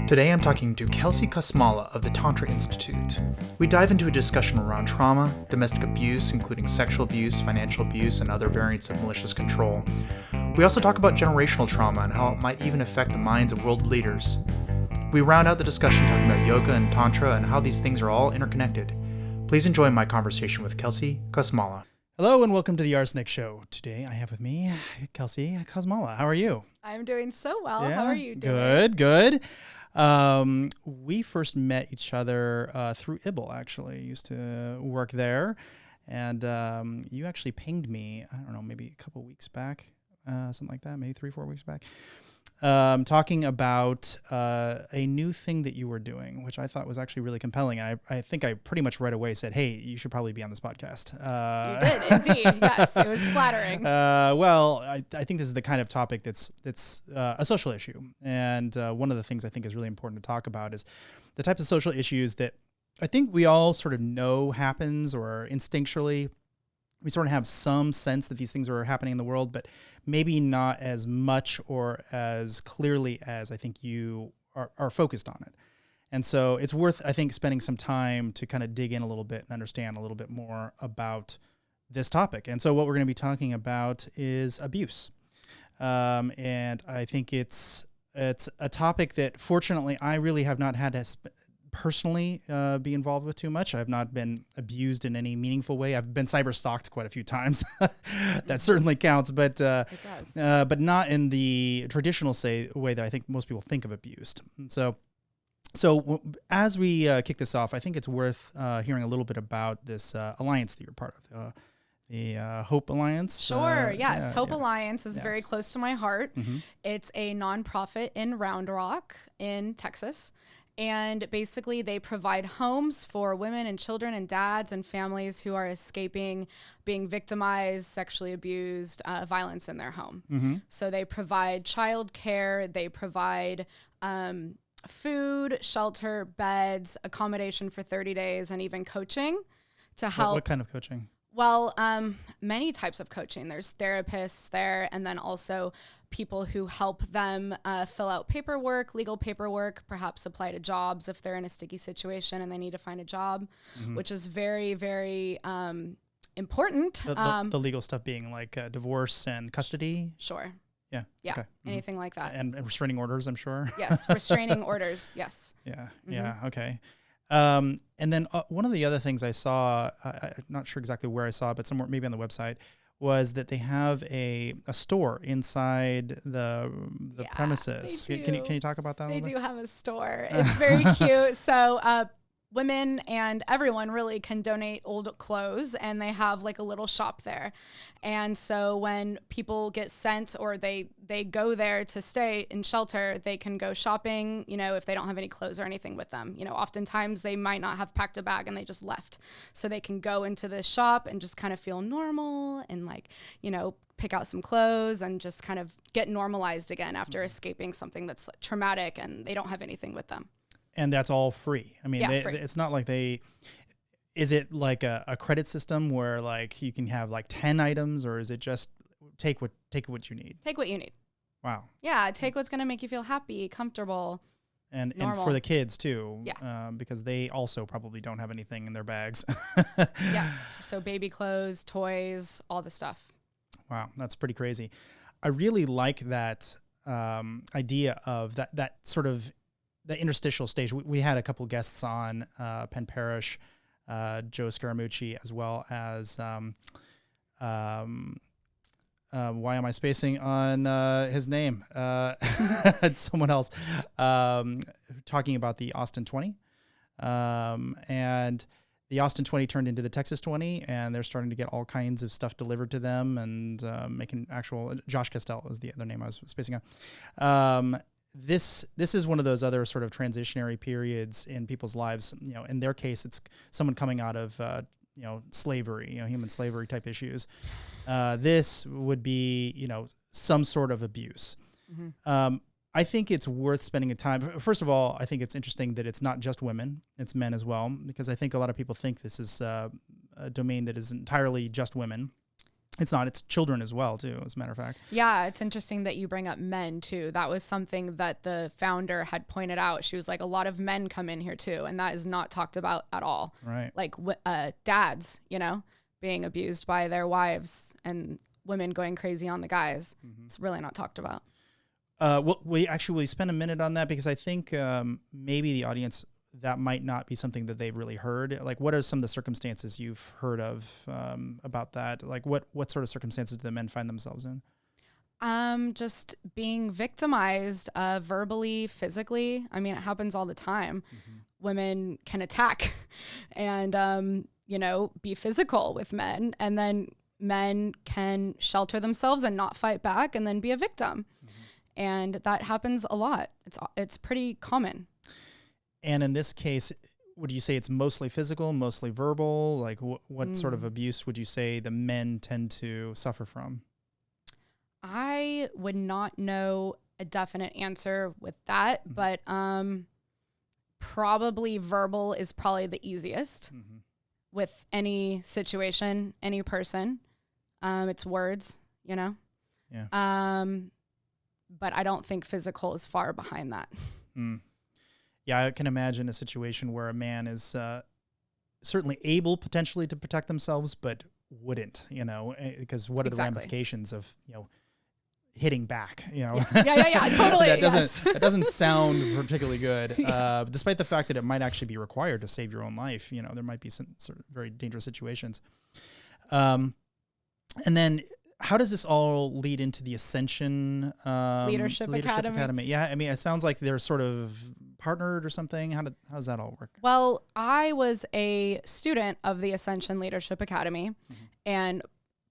Today I'm talking to Kelsey Kosmala of the Tantra Institute. We dive into a discussion around trauma, domestic abuse, including sexual abuse, financial abuse, and other variants of malicious control. We also talk about generational trauma and how it might even affect the minds of world leaders. We round out the discussion talking about yoga and Tantra and how these things are all interconnected. Please enjoy my conversation with Kelsey Kosmala. Hello and welcome to the RSnake Show. Today I have with me Kelsey Kosmala. How are you? I'm doing so well. How are you Good, doing? good. We first met each other through IBL, actually. I used to work there. And you actually pinged me, I don't know, maybe a couple weeks back, something like that, maybe 3-4 weeks back, talking about a new thing that you were doing, which I thought was actually really compelling. I think I pretty much right away said, hey, you should probably be on this podcast. You did, indeed. Yes, it was flattering. Well, I think this is the kind of topic that's a social issue. And one of the things I think is really important to talk about is the types of social issues that I think we all sort of know happens, or instinctually we sort of have some sense that these things are happening in the world, but maybe not as much or as clearly as I think you are focused on it. And so it's worth, I think, spending some time to kind of dig in a little bit and understand a little bit more about this topic. And so what we're going to be talking about is abuse. And I think it's a topic that fortunately I really have not had to personally be involved with too much. I've not been abused in any meaningful way. I've been cyber stalked quite a few times. That certainly counts, but it does. But not in the traditional way that I think most people think of abused. And so as we kick this off, I think it's worth hearing a little bit about this alliance that you're part of, the Hope Alliance. Sure, yes. Yeah, Hope yeah. Alliance is very close to my heart. Mm-hmm. It's a nonprofit in Round Rock in Texas. And basically they provide homes for women and children and dads and families who are escaping being victimized, sexually abused, violence in their home. Mm-hmm. So they provide childcare, they provide food, shelter, beds, accommodation for 30 days, and even coaching to help. What kind of coaching? Well, many types of coaching. There's therapists there, and then also people who help them fill out paperwork, legal paperwork, perhaps apply to jobs if they're in a sticky situation and they need to find a job, which is very, very important. The legal stuff being like divorce and custody? Sure. Yeah. Yeah. Okay. Anything like that. And restraining orders, I'm sure. Yes. Restraining orders. Yes. Yeah. Mm-hmm. Yeah. Okay. And then one of the other things I saw, I'm not sure exactly where I saw it, but somewhere maybe on the website, was that they have a store inside the premises. Can you talk about that? They do have a store. It's very cute. So women and everyone really can donate old clothes, and they have like a little shop there. And so when people get sent or they go there to stay in shelter, they can go shopping, if they don't have any clothes or anything with them. Oftentimes they might not have packed a bag and they just left. So they can go into the shop and just kind of feel normal and pick out some clothes and just kind of get normalized again after escaping something that's traumatic and they don't have anything with them. And that's all free. I mean, free. It's not like is it like a credit system where like you can have like 10 items, or is it just take what you need? Take what you need. Wow. Yeah. Take what's going to make you feel happy, comfortable. And for the kids too. Yeah. Because they also probably don't have anything in their bags. Yes. So baby clothes, toys, all the stuff. Wow. That's pretty crazy. I really like that idea of that sort of the interstitial stage. We had a couple guests on, Penn Parrish, Joe Scaramucci, as well as why am I spacing on his name? Someone else talking about the Austin 20. And the Austin 20 turned into the Texas 20, and they're starting to get all kinds of stuff delivered to them, and making actual, Josh Castell is the other name I was spacing on. This is one of those other sort of transitionary periods in people's lives. In their case, it's someone coming out of slavery, human slavery type issues. This would be some sort of abuse. Mm-hmm. I think it's worth spending a time. First of all, I think it's interesting that it's not just women; it's men as well, because I think a lot of people think this is a domain that is entirely just women. It's not. It's children as well, too, as a matter of fact. Yeah, it's interesting that you bring up men, too. That was something that the founder had pointed out. She was like, a lot of men come in here, too, and that is not talked about at all. Right. Like dads, being abused by their wives and women going crazy on the guys. Mm-hmm. It's really not talked about. Well, we spend a minute on that because I think maybe the audience, that might not be something that they've really heard. Like, what are some of the circumstances you've heard of about that? Like, what sort of circumstances do the men find themselves in? Just being victimized verbally, physically. I mean, it happens all the time. Mm-hmm. Women can attack and, be physical with men, and then men can shelter themselves and not fight back and then be a victim. Mm-hmm. And that happens a lot. It's pretty common. And in this case, would you say it's mostly physical, mostly verbal? Like what sort of abuse would you say the men tend to suffer from? I would not know a definite answer with that, but probably verbal is probably the easiest with any situation, any person. It's words, Yeah. But I don't think physical is far behind that. Mm. Yeah, I can imagine a situation where a man is certainly able potentially to protect themselves, but wouldn't, because what are the ramifications of, hitting back, Yeah, totally. That doesn't sound particularly good, despite the fact that it might actually be required to save your own life. There might be some sort of very dangerous situations. And then how does this all lead into the Ascension Leadership Academy? Yeah, I mean, it sounds like they're sort of partnered or something. How does that all work? Well, I was a student of the Ascension Leadership Academy, and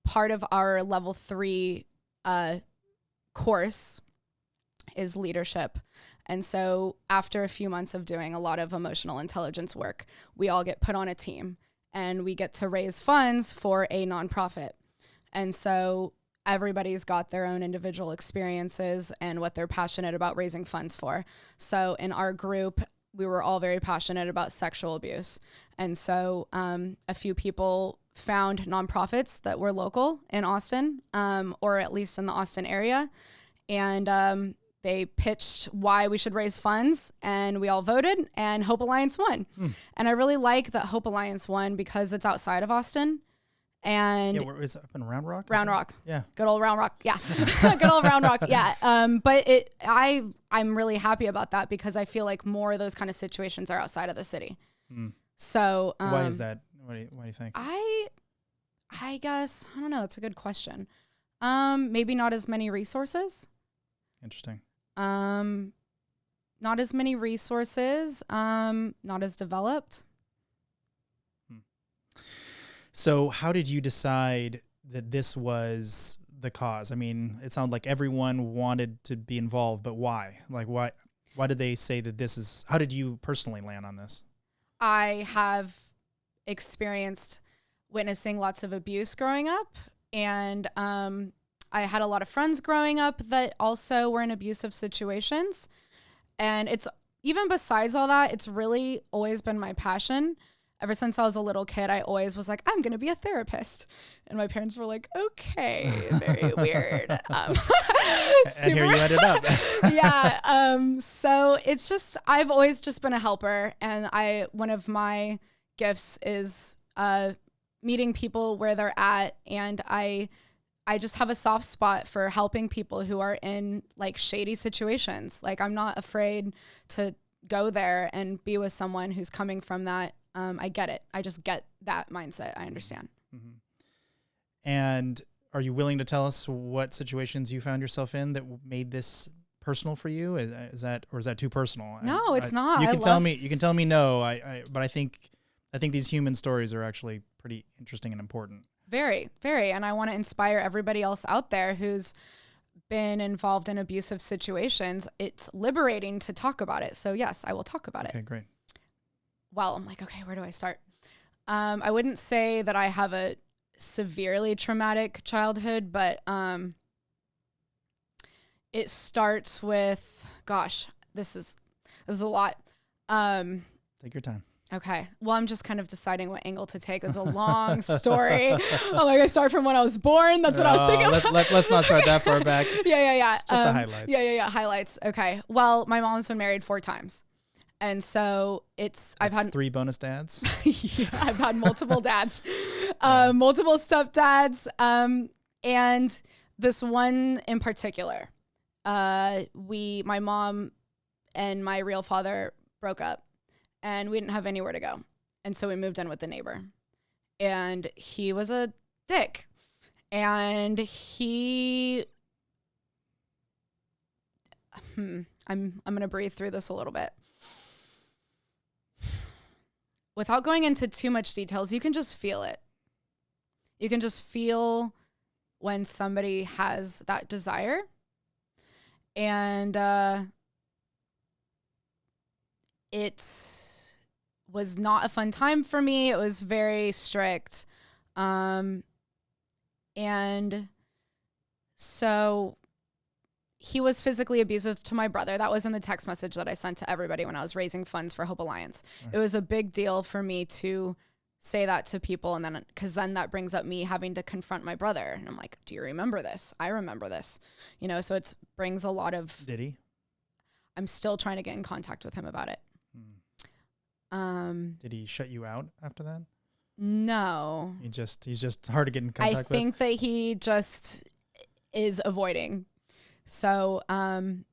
part of our level 3 course is leadership. And so after a few months of doing a lot of emotional intelligence work, we all get put on a team and we get to raise funds for a nonprofit. And so everybody's got their own individual experiences and what they're passionate about raising funds for. So in our group, we were all very passionate about sexual abuse. And so a few people found nonprofits that were local in Austin, or at least in the Austin area. And they pitched why we should raise funds, and we all voted, and Hope Alliance won. And I really like that Hope Alliance won because it's outside of Austin. And where is it, up in Round Rock? Round Rock. Yeah. Good old Round Rock. Yeah. Good old Round Rock. Yeah. But I'm really happy about that because I feel like more of those kind of situations are outside of the city. So why is that? What do you think? I guess, I don't know. It's a good question. Maybe not as many resources. Interesting. Not as many resources, not as developed. So how did you decide that this was the cause? I mean, it sounded like everyone wanted to be involved, but why? Like, why did they say that this is, how did you personally land on this? I have experienced witnessing lots of abuse growing up, and I had a lot of friends growing up that also were in abusive situations. And it's, even besides all that, it's really always been my passion. Ever since I was a little kid, I always was like, I'm going to be a therapist. And my parents were like, okay, very weird. And here you ended up. Yeah. So it's just, I've always just been a helper. And one of my gifts is meeting people where they're at. And I just have a soft spot for helping people who are in like shady situations. Like, I'm not afraid to go there and be with someone who's coming from that. I get it. I just get that mindset. I understand. Mm-hmm. And are you willing to tell us what situations you found yourself in that made this personal for you? Is that too personal? No, it's not. You can tell me. You can tell me no. But I think these human stories are actually pretty interesting and important. Very, very. And I want to inspire everybody else out there who's been involved in abusive situations. It's liberating to talk about it. So yes, I will talk about it. Okay, great. Well, I'm like, okay, where do I start? I wouldn't say that I have a severely traumatic childhood, but it starts with, gosh, this is a lot. Take your time. Okay. Well, I'm just kind of deciding what angle to take. It's a long story. I start from when I was born. That's what I was thinking. Let's not start that far back. Yeah. Just the highlights. Yeah. Highlights. Okay. Well, my mom's been married 4 times. And so I've had 3 bonus dads. Yeah, I've had multiple dads, multiple stepdads. And this one in particular, my mom and my real father broke up. And we didn't have anywhere to go. And so we moved in with the neighbor. And he was a dick. And I'm going to breathe through this a little bit. Without going into too much details, you can just feel it. You can just feel when somebody has that desire. And was not a fun time for me. It was very strict. And so he was physically abusive to my brother. That was in the text message that I sent to everybody when I was raising funds for Hope Alliance. It was a big deal for me to say that to people. And then, cause then that brings up me having to confront my brother. And I'm like, do you remember this? I remember this, so it brings a lot of, Did he? I'm still trying to get in contact with him about it. Did he shut you out after that? No. He's just hard to get in contact with. I think that he just is avoiding. So, and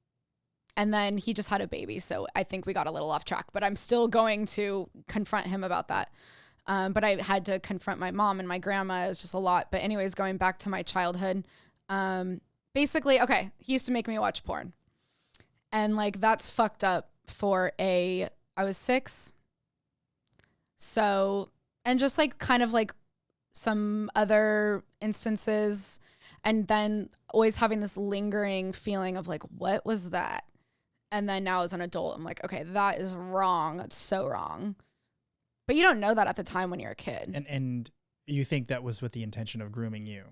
then he just had a baby. So I think we got a little off track, but I'm still going to confront him about that. But I had to confront my mom and my grandma. It was just a lot. But anyways, going back to my childhood, basically, okay, he used to make me watch porn. And that's fucked up I was 6. So, and just kind of some other instances, and then always having this lingering feeling of what was that? And then now as an adult, I'm like, okay, that is wrong. That's so wrong. But you don't know that at the time when you're a kid. And you think that was with the intention of grooming you?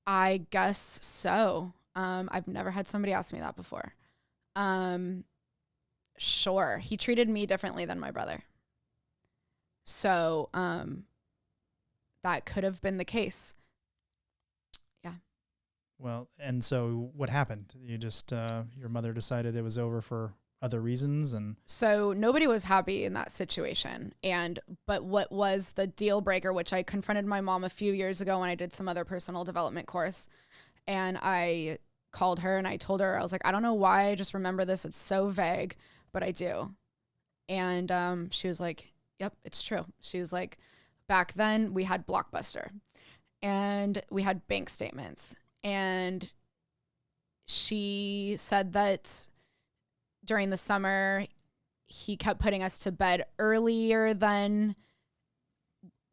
I guess so. I've never had somebody ask me that before. Sure. He treated me differently than my brother. So, that could have been the case. Yeah. Well, and so what happened? You just, your mother decided it was over for other reasons, and so nobody was happy in that situation. But what was the deal breaker, which I confronted my mom a few years ago when I did some other personal development course, and I called her and I told her, I was like, I don't know why I just remember this. It's so vague, but I do. And she was like, yep, it's true. She was like, back then we had Blockbuster and we had bank statements. And she said that during the summer, he kept putting us to bed earlier than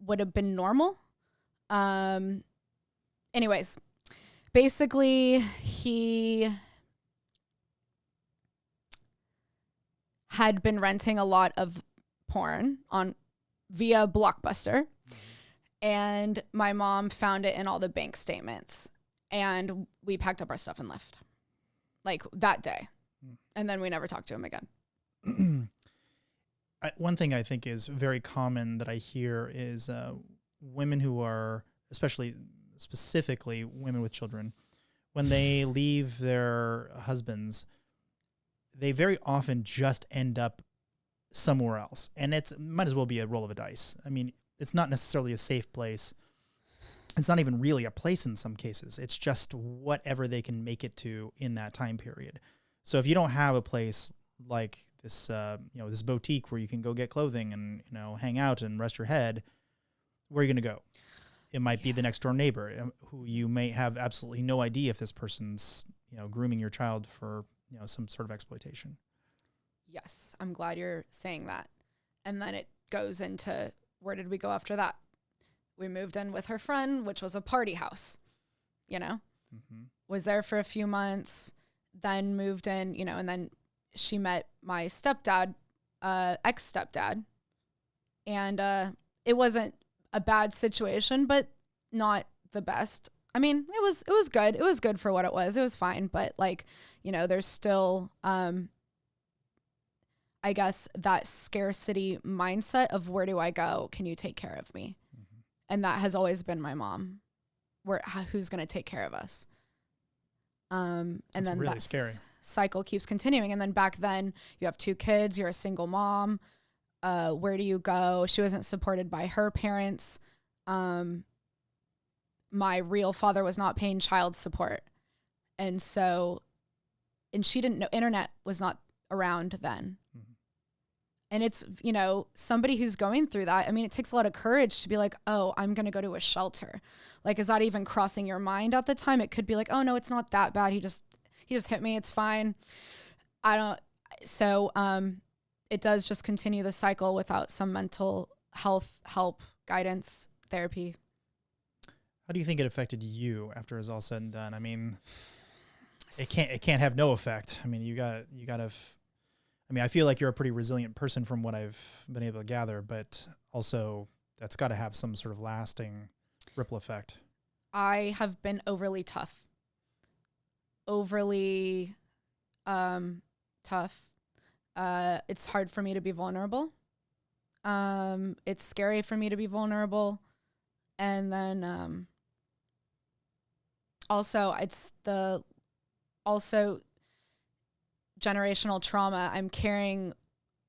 would have been normal. Anyways, basically he had been renting a lot of porn via Blockbuster, and my mom found it in all the bank statements, and we packed up our stuff and left that day. And then we never talked to him again. One thing I think is very common that I hear is women who are, specifically women with children, when they leave their husbands, they very often just end up somewhere else. And it might as well be a roll of a dice. I mean, it's not necessarily a safe place. It's not even really a place in some cases. It's just whatever they can make it to in that time period. So if you don't have a place like this, this boutique where you can go get clothing and, hang out and rest your head, where are you going to go? It might be the next door neighbor who you may have absolutely no idea if this person's, grooming your child for, some sort of exploitation. Yes, I'm glad you're saying that. And then it goes into, where did we go after that? We moved in with her friend, which was a party house, was there for a few months, then moved in, and then she met my stepdad, ex-stepdad. And it wasn't a bad situation, but not the best. I mean, it was good. It was good for what it was. It was fine. But there's still, I I guess, that scarcity mindset of where do I go? Can you take care of me? Mm-hmm. And that has always been my mom. Who's going to take care of us? And that's then really that scary. Cycle keeps continuing. And then back then you have 2 kids, you're a single mom. Where do you go? She wasn't supported by her parents. My real father was not paying child support. And she didn't know, internet was not around then. Mm-hmm. And it's, somebody who's going through that. I mean, it takes a lot of courage to be like, oh, I'm going to go to a shelter. Like, is that even crossing your mind at the time? It could be like, oh no, it's not that bad. He just hit me. It's fine. It does just continue the cycle without some mental health help, guidance, therapy. How do you think it affected you after it was all said and done? I mean, it can't have no effect. I mean, you got to, I mean, I feel like you're a pretty resilient person from what I've been able to gather, but also that's got to have some sort of lasting ripple effect. I have been overly tough. Tough. It's hard for me to be vulnerable. It's scary for me to be vulnerable. And then, also generational trauma. I'm carrying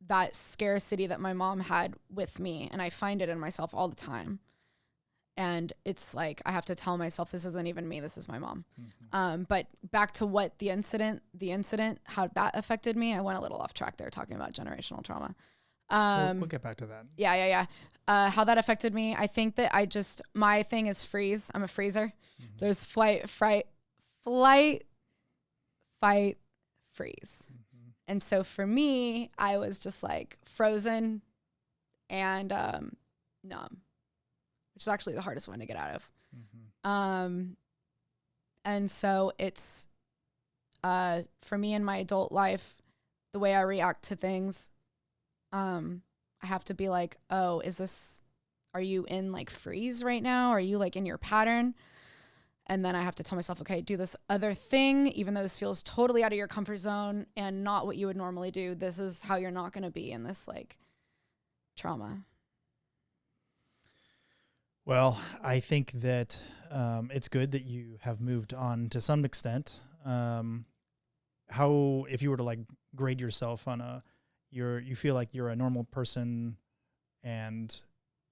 that scarcity that my mom had with me, and I find it in myself all the time. And it's like, I have to tell myself, this isn't even me, this is my mom. Mm-hmm. But back to what the incident, how that affected me. I went a little off track there talking about generational trauma. We'll get back to that. Yeah. How that affected me. I think that my thing is freeze. I'm a freezer. Mm-hmm. There's flight, fight, freeze. Mm-hmm. And so for me, I was just like frozen and numb, which is actually the hardest one to get out of. Mm-hmm. And so it's, for me in my adult life, the way I react to things, I have to be like, oh, are you in like freeze right now? Are you like in your pattern? And then I have to tell myself, okay, do this other thing, even though this feels totally out of your comfort zone and not what you would normally do. This is how you're not going to be in this like trauma. Well, I think that it's good that you have moved on to some extent. How, if you were to like grade yourself on you feel like you're a normal person and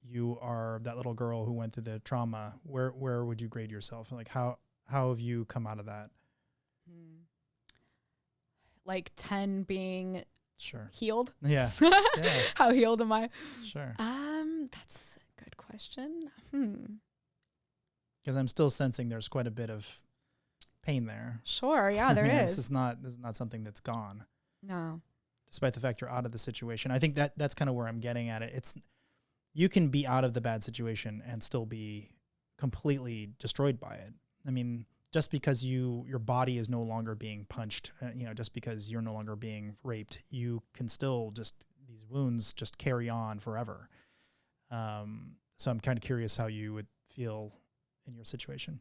you are that little girl who went through the trauma, where would you grade yourself? Like how have you come out of that? Like 10 being sure healed. Yeah. How healed am I? Sure. That's a good question. Because I'm still sensing there's quite a bit of pain there. Sure. Yeah, there is. This is not something that's gone. No. Despite the fact you're out of the situation. I think that's kind of where I'm getting at it. You can be out of the bad situation and still be completely destroyed by it. I mean, just because your body is no longer being punched, just because you're no longer being raped, you can still these wounds just carry on forever. So I'm kind of curious how you would feel in your situation.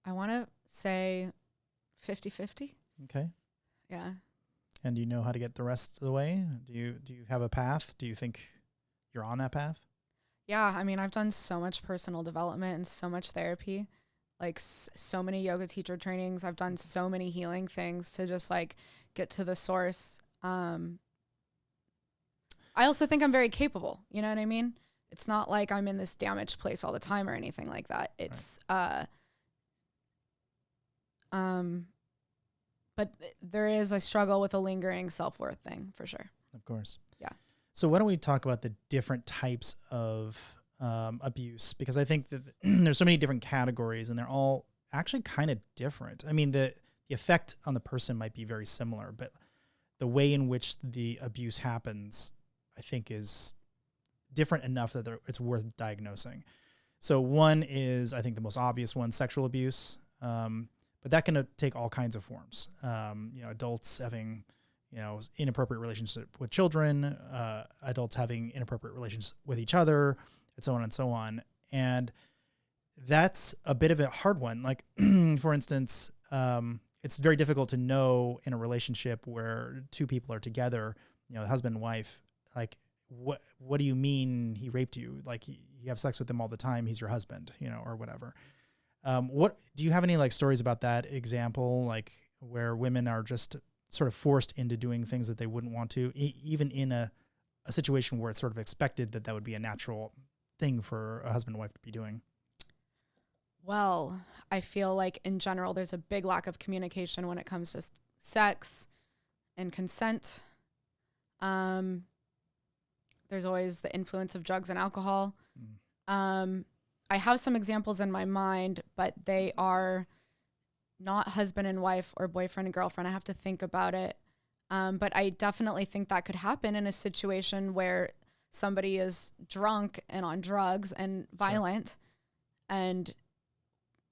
I want to say 50-50. Okay. Yeah. And do you know how to get the rest of the way? Do you have a path? Do you think you're on that path? Yeah. I mean, I've done so much personal development and so much therapy, like so many yoga teacher trainings. I've done so many healing things to just like get to the source. I also think I'm very capable. You know what I mean? It's not like I'm in this damaged place all the time or anything like that. It's, right. But there is a struggle with a lingering self-worth thing for sure. Of course. Yeah. So why don't we talk about the different types of abuse? Because I think that there's so many different categories and they're all actually kind of different. I mean, the effect on the person might be very similar, but the way in which the abuse happens, I think, is different enough that it's worth diagnosing. So one is, I think the most obvious one, sexual abuse. But that can take all kinds of forms. Adults having, inappropriate relationships with children, adults having inappropriate relations with each other, and so on and so on. And that's a bit of a hard one. Like, for instance, it's very difficult to know in a relationship where two people are together, husband and wife, like, what do you mean he raped you? Like, you have sex with him all the time, he's your husband, or whatever. What do you have any like stories about that example, like where women are just sort of forced into doing things that they wouldn't want to, even in a situation where it's sort of expected that would be a natural thing for a husband and wife to be doing? Well, I feel like in general, there's a big lack of communication when it comes to sex and consent. There's always the influence of drugs and alcohol. I have some examples in my mind, but they are not husband and wife or boyfriend and girlfriend. I have to think about it. But I definitely think that could happen in a situation where somebody is drunk and on drugs and violent, sure, and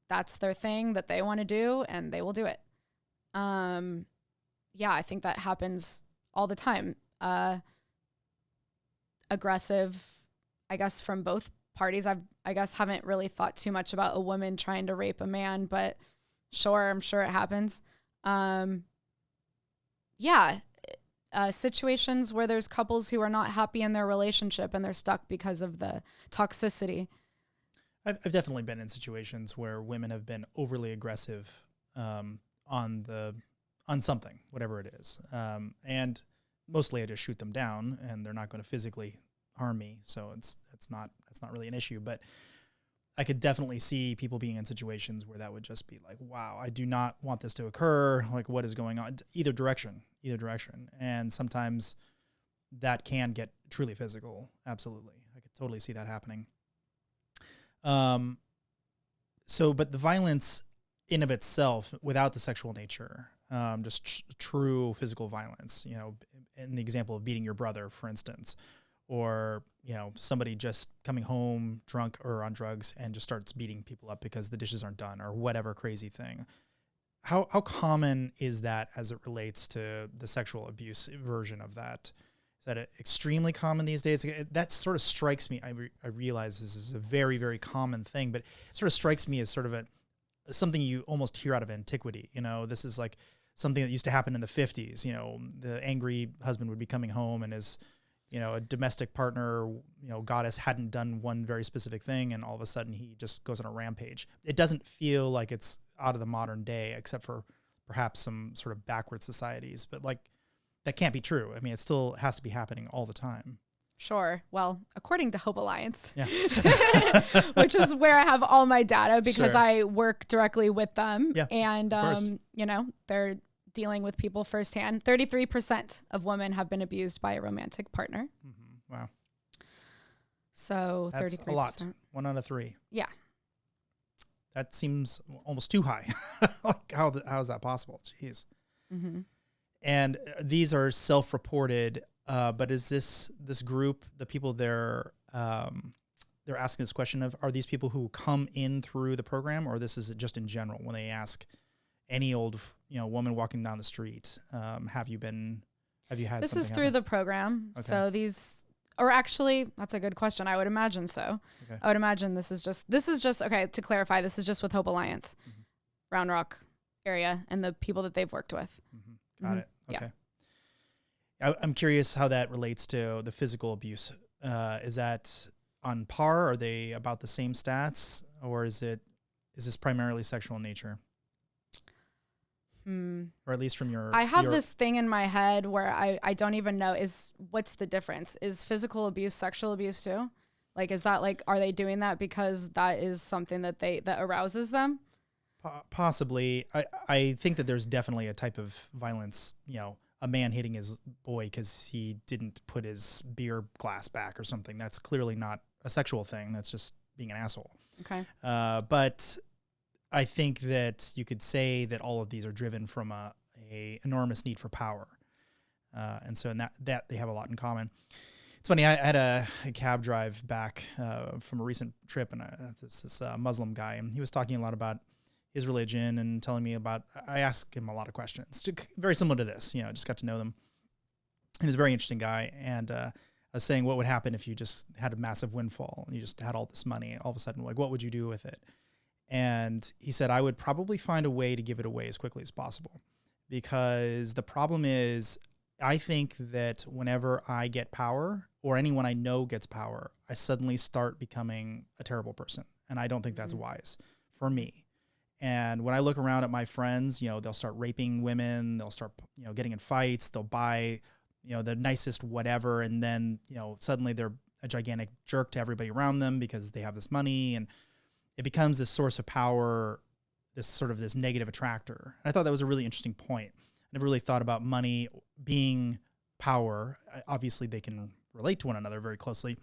that's their thing that they want to do, and they will do it. Yeah, I think that happens all the time. Aggressive, I guess, from both parties. I guess haven't really thought too much about a woman trying to rape a man, but sure, I'm sure it happens. Yeah, situations where there's couples who are not happy in their relationship and they're stuck because of the toxicity. I've definitely been in situations where women have been overly aggressive on something, whatever it is, and mostly I just shoot them down, and they're not going to physically harm me, so it's not really an issue. But I could definitely see people being in situations where that would just be like, wow, I do not want this to occur. Like, what is going on? Either direction. And sometimes that can get truly physical. Absolutely. I could totally see that happening. But the violence in of itself, without the sexual nature, just true physical violence, in the example of beating your brother, for instance, or, somebody just coming home drunk or on drugs and just starts beating people up because the dishes aren't done or whatever crazy thing. How common is that as it relates to the sexual abuse version of that? Is that extremely common these days? That sort of strikes me. I realize this is a very, very common thing, but it sort of strikes me as sort of something you almost hear out of antiquity. This is like something that used to happen in the 50s. The angry husband would be coming home and his, a domestic partner, goddess hadn't done one very specific thing, and all of a sudden he just goes on a rampage. It doesn't feel like it's out of the modern day, except for perhaps some sort of backward societies. But like, that can't be true. I mean, it still has to be happening all the time. Sure. Well, according to Hope Alliance, yeah. which is where I have all my data because Sure. I work directly with them. Yeah, and, they're dealing with people firsthand. 33% of women have been abused by a romantic partner. Mm-hmm. Wow. So that's 33%. a lot. 1 out of 3. Yeah. That seems almost too high. Like, how is that possible? Jeez. Mm-hmm. And these are self-reported, but is this group, the people they're asking this question of, are these people who come in through the program, or this is just in general when they ask any old woman walking down the street, have you had this something is through happen? the program. Okay. So actually, that's a good question. I would imagine so. Okay. I would imagine this is just okay, to clarify, this is just with Hope Alliance, Round Rock area, and the people that they've worked with. Mm-hmm. Got it. Okay. Yeah. I'm curious how that relates to the physical abuse. Is that on par? Are they about the same stats, or is this primarily sexual in nature? Or at least from I have this thing in my head where I don't even know what's the difference? Is physical abuse sexual abuse too? Like, is that like, are they doing that because that is something that arouses them? Possibly. I think that there's definitely a type of violence, a man hitting his boy because he didn't put his beer glass back or something. That's clearly not a sexual thing. That's just being an asshole. Okay. But I think that you could say that all of these are driven from a enormous need for power. And so in that they have a lot in common. It's funny, I had a cab drive back from a recent trip, and this Muslim guy, and he was talking a lot about his religion and telling me I asked him a lot of questions, very similar to this, just got to know them. He was a very interesting guy. And I was saying, what would happen if you just had a massive windfall and you just had all this money, all of a sudden, like, what would you do with it? And he said, I would probably find a way to give it away as quickly as possible, because the problem is, I think that whenever I get power, or anyone I know gets power, I suddenly start becoming a terrible person. And I don't think that's wise for me. And when I look around at my friends, they'll start raping women, they'll start, getting in fights, they'll buy, the nicest whatever. And then, suddenly they're a gigantic jerk to everybody around them because they have this money, and it becomes this source of power, this negative attractor. And I thought that was a really interesting point. I never really thought about money being power. Obviously they can relate to one another very closely,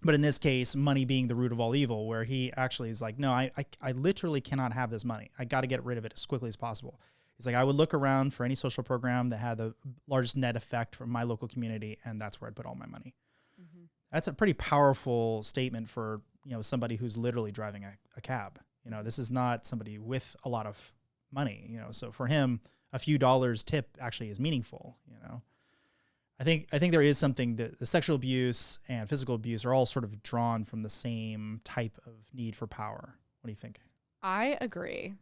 but in this case, money being the root of all evil, where he actually is like, no, I literally cannot have this money. I got to get rid of it as quickly as possible. He's like, I would look around for any social program that had the largest net effect from my local community, and that's where I'd put all my money. Mm-hmm. That's a pretty powerful statement for, somebody who's literally driving a cab. This is not somebody with a lot of money, so for him, a few dollars tip actually is meaningful. I think there is something that the sexual abuse and physical abuse are all sort of drawn from the same type of need for power. What do you think? I agree.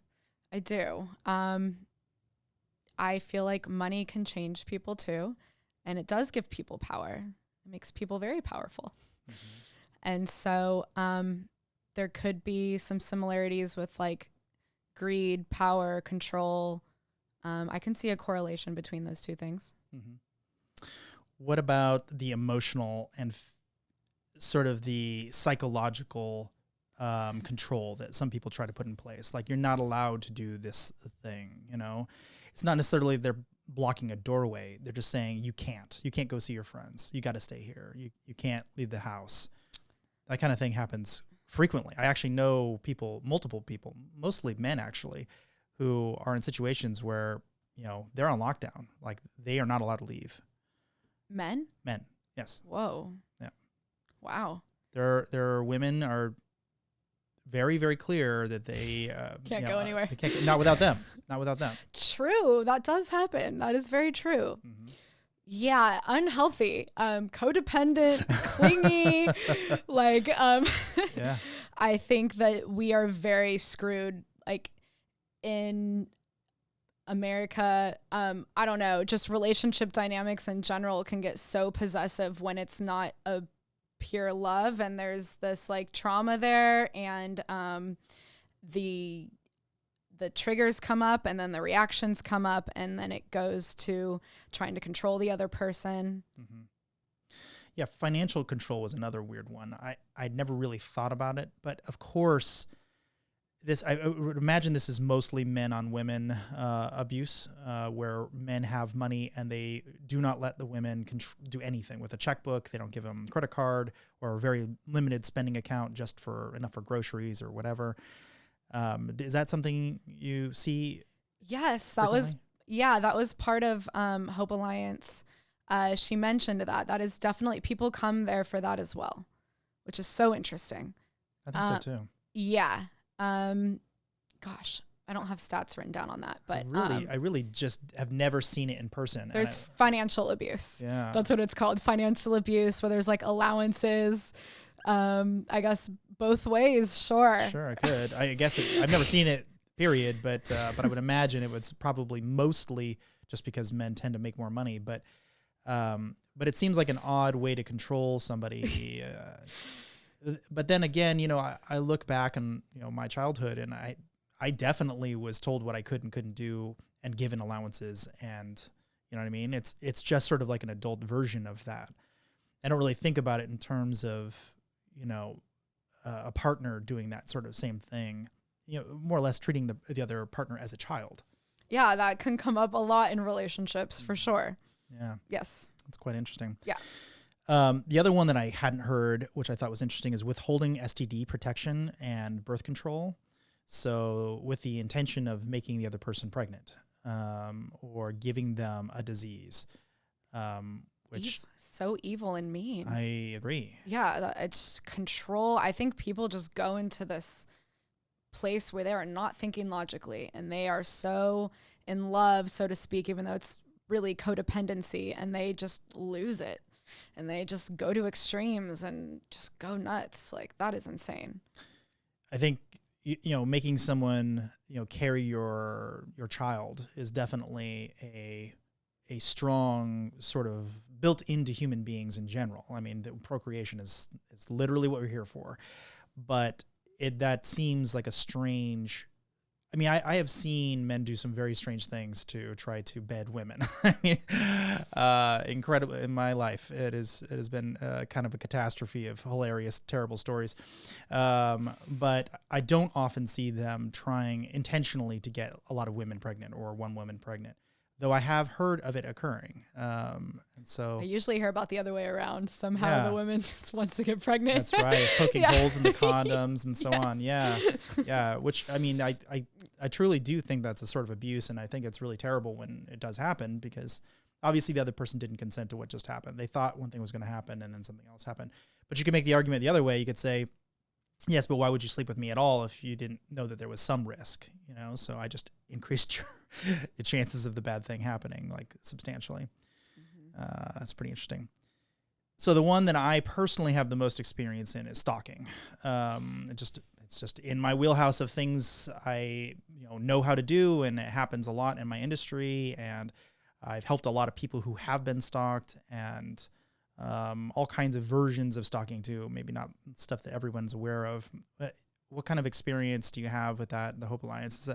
I do. I feel like money can change people too, and it does give people power. It makes people very powerful. Mm-hmm. And so there could be some similarities with like greed, power, control. I can see a correlation between those two things. Mm-hmm. What about the emotional and sort of the psychological control that some people try to put in place? Like, you're not allowed to do this thing, It's not necessarily they're blocking a doorway. They're just saying, you can't go see your friends. You got to stay here. You can't leave the house. That kind of thing happens frequently. I actually know multiple people, mostly men actually, who are in situations where, they're on lockdown. Like, they are not allowed to leave. Men, yes. Whoa. Yeah. Wow. Their women are very, very clear that they can't go anywhere. They can't, not without them. True. That does happen. That is very true. Mm-hmm. Yeah, unhealthy, codependent, clingy, yeah. I think that we are very screwed, like, in America. I don't know, just relationship dynamics in general can get so possessive when it's not a pure love, and there's this like trauma there, and the triggers come up, and then the reactions come up, and then it goes to trying to control the other person. Mm-hmm. Yeah, financial control was another weird one. I'd never really thought about it, but of course, I would imagine this is mostly men on women abuse, where men have money and they do not let the women do anything with a checkbook. They don't give them a credit card or a very limited spending account just for enough for groceries or whatever. Is that something you see? Yes, that was part of Hope Alliance. She mentioned that is definitely, people come there for that as well, which is so interesting. I think so too. Yeah. Gosh, I don't have stats written down on that, but I really just have never seen it in person. There's financial abuse. Yeah. That's what it's called. Financial abuse, where there's like allowances. I guess both ways. Sure, I could. I guess I've never seen it, period. But I would imagine it was probably mostly just because men tend to make more money. But it seems like an odd way to control somebody. But then again, I look back on, my childhood, and I definitely was told what I could and couldn't do and given allowances, and you know what I mean? It's just sort of like an adult version of that. I don't really think about it in terms of, a partner doing that sort of same thing, more or less treating the other partner as a child. Yeah, that can come up a lot in relationships for sure. Yeah. Yes. That's quite interesting. Yeah. The other one that I hadn't heard, which I thought was interesting, is withholding STD protection and birth control. So with the intention of making the other person pregnant, or giving them a disease, which so evil and mean. I agree. Yeah, it's control. I think people just go into this place where they are not thinking logically, and they are so in love, so to speak, even though it's really codependency, and they just lose it. And they just go to extremes and just go nuts. Like, that is insane. I think, making someone, carry your child is definitely a strong sort of built into human beings in general. I mean, the procreation is literally what we're here for, but that seems like a strange. I mean, I have seen men do some very strange things to try to bed women. I mean, incredible in my life. It has been kind of a catastrophe of hilarious, terrible stories. But I don't often see them trying intentionally to get a lot of women pregnant or one woman pregnant, though I have heard of it occurring. And so I usually hear about the other way around. Somehow the woman just wants to get pregnant. That's right. Poking holes in the condoms and so on. Yeah. Yeah. Which, I mean, I truly do think that's a sort of abuse. And I think it's really terrible when it does happen, because obviously the other person didn't consent to what just happened. They thought one thing was going to happen and then something else happened. But you can make the argument the other way. You could say, yes, but why would you sleep with me at all if you didn't know that there was some risk, So I just increased your chances of the bad thing happening, like, substantially. That's pretty interesting. So the one that I personally have the most experience in is stalking. It's just in my wheelhouse of things I know how to do, and it happens a lot in my industry. And I've helped a lot of people who have been stalked, and all kinds of versions of stalking too. Maybe not stuff that everyone's aware of. But what kind of experience do you have with that? The Hope Alliance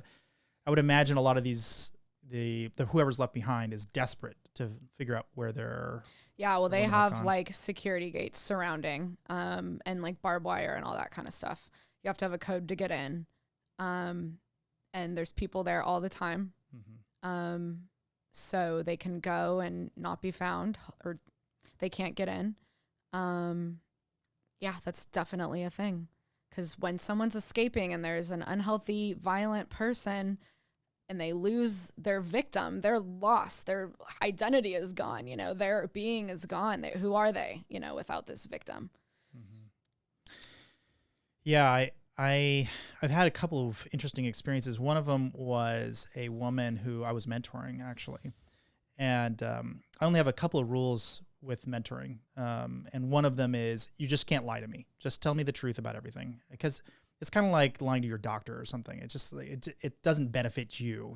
I would imagine a lot of these, the whoever's left behind is desperate to figure out where they're. Yeah, well, they have like security gates surrounding, and like barbed wire and all that kind of stuff. You have to have a code to get in, and there's people there all the time, so they can go and not be found, or they can't get in. Yeah, that's definitely a thing, because when someone's escaping and there's an unhealthy, violent person, and they lose their victim, they're lost. Their identity is gone. Their being is gone. Who are they? Without this victim. Yeah, I've had a couple of interesting experiences. One of them was a woman who I was mentoring, actually, and I only have a couple of rules with mentoring, and one of them is you just can't lie to me. Just tell me the truth about everything, because it's kind of like lying to your doctor or something. It doesn't benefit you.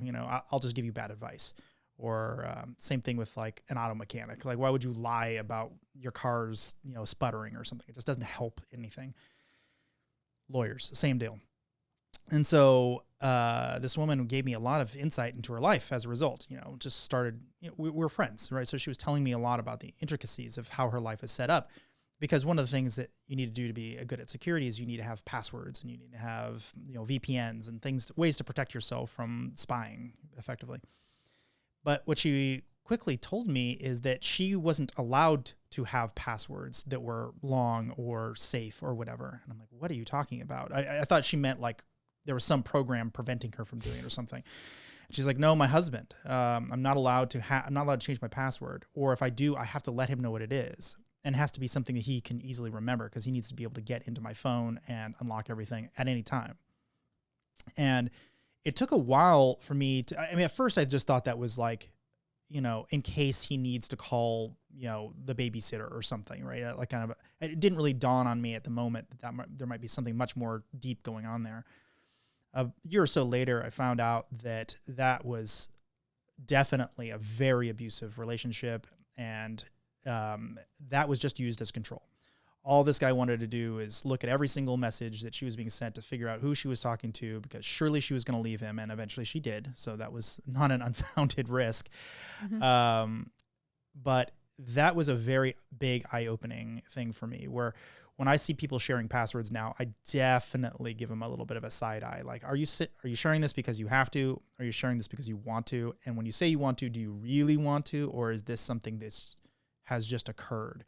I'll just give you bad advice. Or same thing with like an auto mechanic. Like, why would you lie about your car's sputtering or something? It just doesn't help anything. Lawyers, same deal. And so this woman gave me a lot of insight into her life as a result. Just started. We were friends, right? So she was telling me a lot about the intricacies of how her life is set up. Because one of the things that you need to do to be good at security is you need to have passwords, and you need to have VPNs and ways to protect yourself from spying effectively. But what she quickly told me is that she wasn't allowed to have passwords that were long or safe or whatever. And I'm like, what are you talking about? I thought she meant like there was some program preventing her from doing it or something. And she's like, no, my husband. I'm not allowed to change my password, or if I do, I have to let him know what it is. And it has to be something that he can easily remember, because he needs to be able to get into my phone and unlock everything at any time. And it took a while for me at first I just thought that was like, in case he needs to call, the babysitter or something, right? Like it didn't really dawn on me at the moment that there might be something much more deep going on there. A year or so later, I found out that was definitely a very abusive relationship, and that was just used as control. All this guy wanted to do is look at every single message that she was being sent to figure out who she was talking to, because surely she was going to leave him, and eventually she did. So that was not an unfounded risk. But that was a very big eye-opening thing for me, where when I see people sharing passwords now, I definitely give them a little bit of a side eye. Like, are you sharing this because you have to? Are you sharing this because you want to? And when you say you want to, do you really want to? Or is this something that's has just occurred?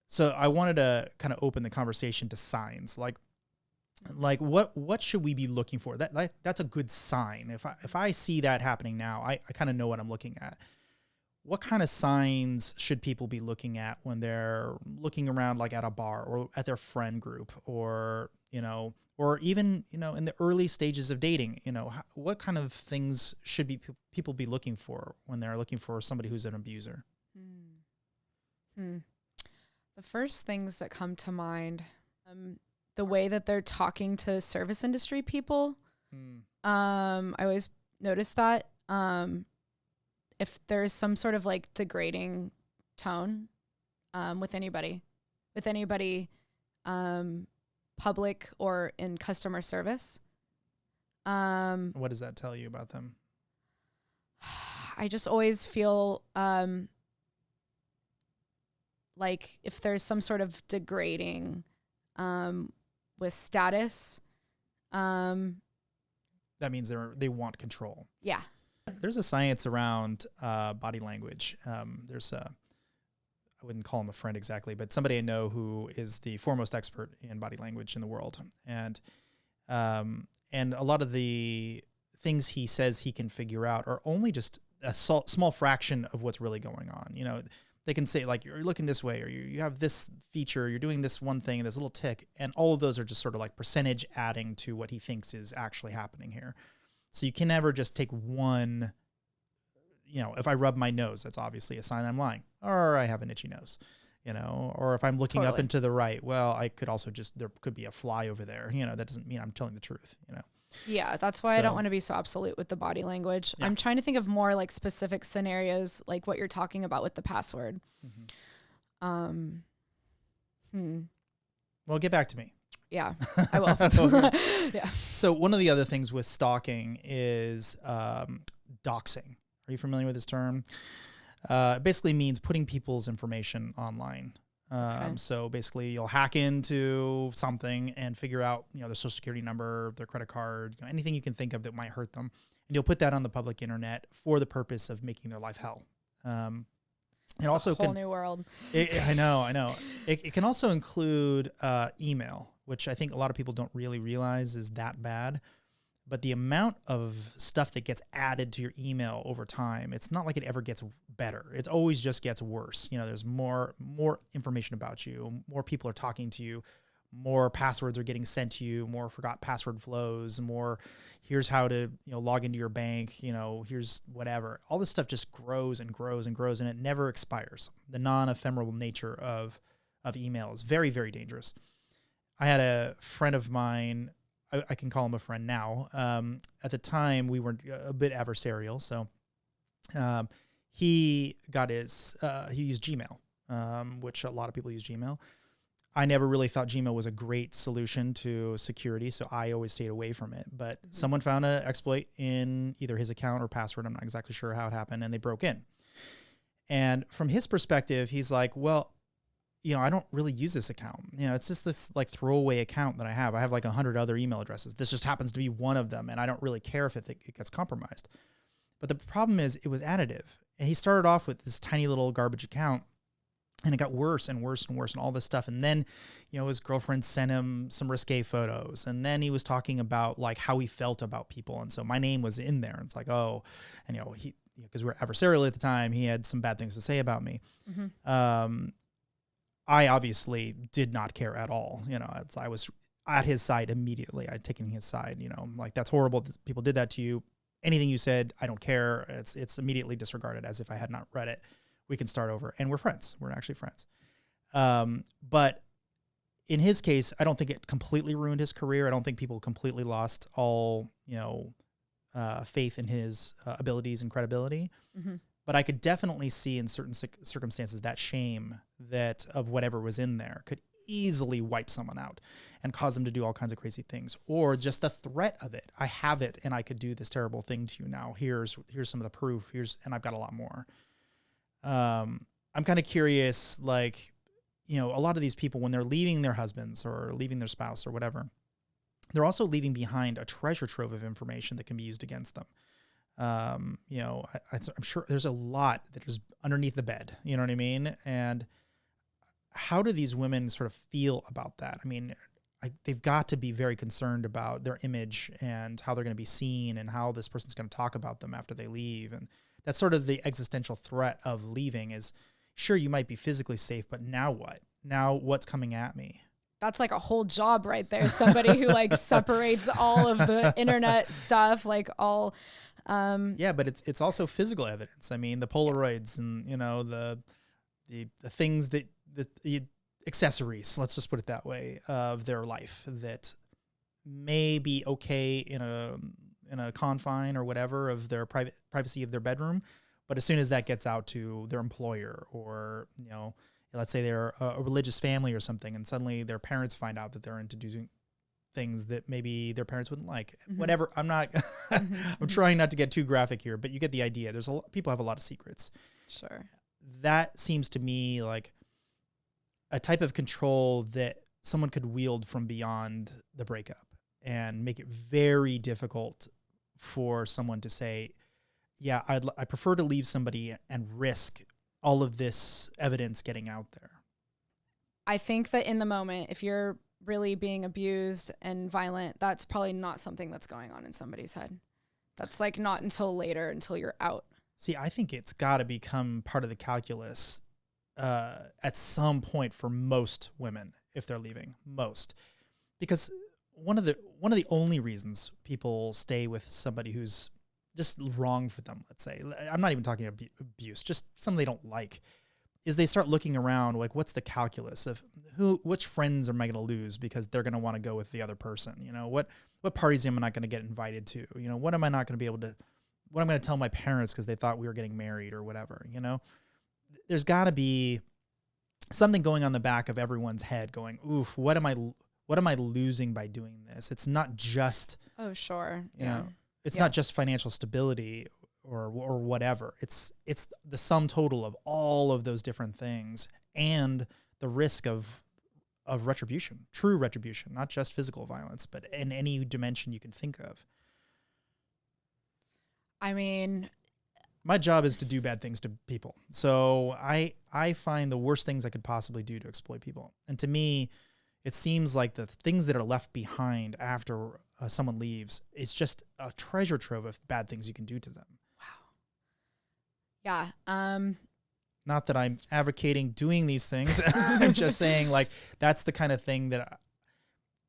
So I wanted to kind of open the conversation to signs, like what should we be looking for? That's a good sign. If I see that happening now, I kind of know what I'm looking at. What kind of signs should people be looking at when they're looking around, like at a bar or at their friend group, or or even in the early stages of dating? What kind of things should people be looking for when they're looking for somebody who's an abuser? The first things that come to mind, the way that they're talking to service industry people. I always notice that if there's some sort of like degrading tone with anybody, public or in customer service. What does that tell you about them? I just always feel like if there's some sort of degrading with status, that means they want control. Yeah. There's a science around body language. There's I wouldn't call him a friend exactly, but somebody I know who is the foremost expert in body language in the world. And a lot of the things he says he can figure out are only just a small fraction of what's really going on. You know, they can say like, you're looking this way, or you have this feature, you're doing this one thing, this little tick. And all of those are just sort of like percentage adding to what he thinks is actually happening here. So you can never just take one, you know, if I rub my nose, that's obviously a sign I'm lying, or I have an itchy nose, you know, or if I'm looking up and to the right, well, I could also there could be a fly over there. You know, that doesn't mean I'm telling the truth, you know? Yeah, that's why I don't want to be so absolute with the body language. Yeah. I'm trying to think of more like specific scenarios, like what you're talking about with the password. Well, get back to me. Yeah, I will. Yeah. So one of the other things with stalking is doxing. Are you familiar with this term? It basically means putting people's information online. So basically you'll hack into something and figure out, you know, their social security number, their credit card, you know, anything you can think of that might hurt them. And you'll put that on the public internet for the purpose of making their life hell. It also a whole new world. I know. It can also include email, which I think a lot of people don't really realize is that bad. But the amount of stuff that gets added to your email over time, it's not like it ever gets better. It always just gets worse. You know, there's more information about you, more people are talking to you, more passwords are getting sent to you, more forgot password flows, more here's how to, you know, log into your bank, you know, here's whatever. All this stuff just grows and grows and grows, and it never expires. The non-ephemeral nature of email is very, very dangerous. I had a friend of mine, I can call him a friend now. At the time, we were a bit adversarial. So he got he used Gmail, which a lot of people use Gmail. I never really thought Gmail was a great solution to security, so I always stayed away from it. But someone found an exploit in either his account or password. I'm not exactly sure how it happened, and they broke in. And from his perspective, he's like, well, you know, I don't really use this account. You know, it's just this like throwaway account that I have. I have like 100 other email addresses. This just happens to be one of them, and I don't really care if it gets compromised. But the problem is it was additive. And he started off with this tiny little garbage account, and it got worse and worse and worse and all this stuff. And then, you know, his girlfriend sent him some risque photos. And then he was talking about like how he felt about people. And so my name was in there. And it's like, oh, and, you know, because we were adversarial at the time, he had some bad things to say about me. I obviously did not care at all. You know, I was at his side immediately. I'd taken his side, you know, like, that's horrible. People did that to you. Anything you said, I don't care. It's immediately disregarded as if I had not read it. We can start over. And we're friends. We're actually friends. But in his case, I don't think it completely ruined his career. I don't think people completely lost all, you know, faith in his abilities and credibility. But I could definitely see in certain circumstances that shame that of whatever was in there could easily wipe someone out and cause them to do all kinds of crazy things, or just the threat of it. I have it, and I could do this terrible thing to you now. Here's some of the proof. And I've got a lot more. I'm kind of curious, like, you know, a lot of these people, when they're leaving their husbands or leaving their spouse or whatever, they're also leaving behind a treasure trove of information that can be used against them. You know, I'm sure there's a lot that is underneath the bed, you know what I mean? And how do these women sort of feel about that? I mean, they've got to be very concerned about their image and how they're going to be seen and how this person's going to talk about them after they leave. And that's sort of the existential threat of leaving is, sure, you might be physically safe, but now what? Now what's coming at me? That's like a whole job right there. Somebody who like separates all of the internet stuff, like all... Yeah, but it's also physical evidence. I mean, the Polaroids and, you know, the things that accessories, let's just put it that way, of their life that may be okay in a confine or whatever of their privacy of their bedroom. But as soon as that gets out to their employer, or, you know, let's say they're a religious family or something, and suddenly their parents find out that they're into doing things that maybe their parents wouldn't like, whatever. I'm not, I'm trying not to get too graphic here, but you get the idea. There's people have a lot of secrets. Sure. That seems to me like a type of control that someone could wield from beyond the breakup and make it very difficult for someone to say, yeah, I prefer to leave somebody and risk all of this evidence getting out there. I think that in the moment, if you're really being abused and violent, that's probably not something that's going on in somebody's head. That's like not until later, until you're out. See, I think it's got to become part of the calculus at some point for most women if they're leaving. Most, because one of the only reasons people stay with somebody who's just wrong for them, let's say, I'm not even talking abuse, just something they don't like, is they start looking around like, what's the calculus of which friends am I going to lose because they're going to want to go with the other person? You know, what parties am I not going to get invited to? You know, what am I not going to be able to, what I'm going to tell my parents because they thought we were getting married or whatever, you know? There's got to be something going on the back of everyone's head going, oof, what am I losing by doing this? It's not just, oh, sure. You know, it's not just financial stability or whatever. It's the sum total of all of those different things and the risk of retribution, true retribution, not just physical violence, but in any dimension you can think of. I mean, my job is to do bad things to people. So I find the worst things I could possibly do to exploit people. And to me, it seems like the things that are left behind after someone leaves is just a treasure trove of bad things you can do to them. Wow. Yeah. Not that I'm advocating doing these things. I'm just saying, like, that's the kind of thing that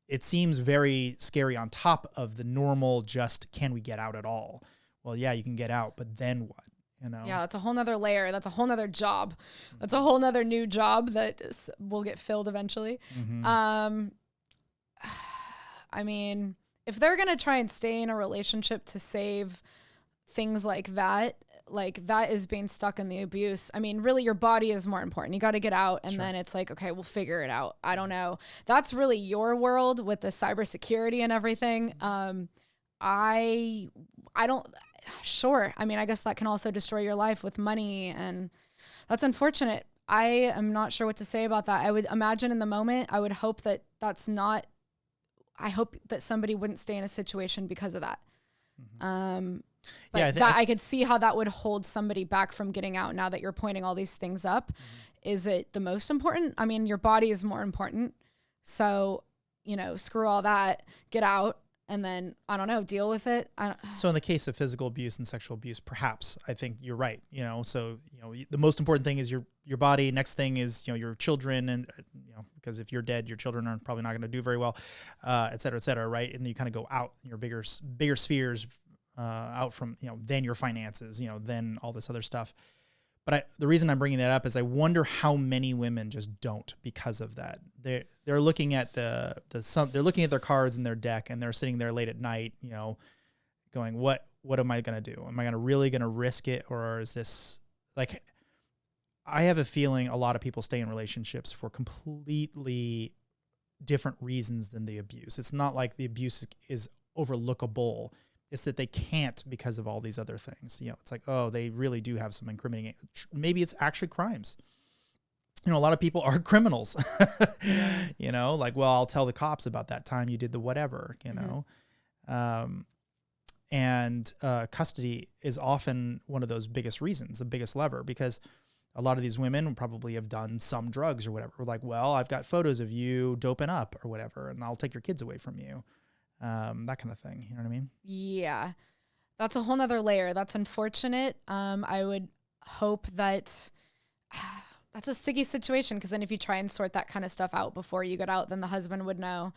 it seems very scary on top of the normal just, can we get out at all? Well, yeah, you can get out, but then what? You know? Yeah, that's a whole nother layer. That's a whole nother job. That's a whole nother new job that will get filled eventually. I mean, if they're going to try and stay in a relationship to save things like that is being stuck in the abuse. I mean, really, your body is more important. You got to get out, and then it's like, okay, we'll figure it out. I don't know. That's really your world with the cybersecurity and everything. I don't. Sure. I mean, I guess that can also destroy your life with money, and that's unfortunate. I am not sure what to say about that. I would imagine in the moment, I would hope that I hope that somebody wouldn't stay in a situation because of that. But yeah, I could see how that would hold somebody back from getting out now that you're pointing all these things up. Is it the most important? I mean, your body is more important. So, you know, screw all that, get out. And then, I don't know, deal with it. So in the case of physical abuse and sexual abuse, perhaps, I think you're right. You know, so, you know, the most important thing is your body. Next thing is, you know, your children. And, you know, because if you're dead, your children are probably not going to do very well, et cetera, right? And you kind of go out in your bigger spheres, out from, you know, then your finances, you know, then all this other stuff. But the reason I'm bringing that up is I wonder how many women just don't because of that. They're looking at they're looking at their cards in their deck, and they're sitting there late at night, you know, going, what am I going to do? Am I really going to risk it? Or is this like, I have a feeling a lot of people stay in relationships for completely different reasons than the abuse. It's not like the abuse is overlookable. It's that they can't because of all these other things. You know, it's like, oh, they really do have some incriminating, maybe it's actually crimes. You know, a lot of people are criminals, you know, like, well, I'll tell the cops about that time you did the whatever, you know? And custody is often one of those biggest reasons, the biggest lever, because a lot of these women probably have done some drugs or whatever. Like, well, I've got photos of you doping up or whatever, and I'll take your kids away from you. That kind of thing. You know what I mean? Yeah. That's a whole nother layer. That's unfortunate. I would hope that that's a sticky situation, because then if you try and sort that kind of stuff out before you get out, then the husband would know.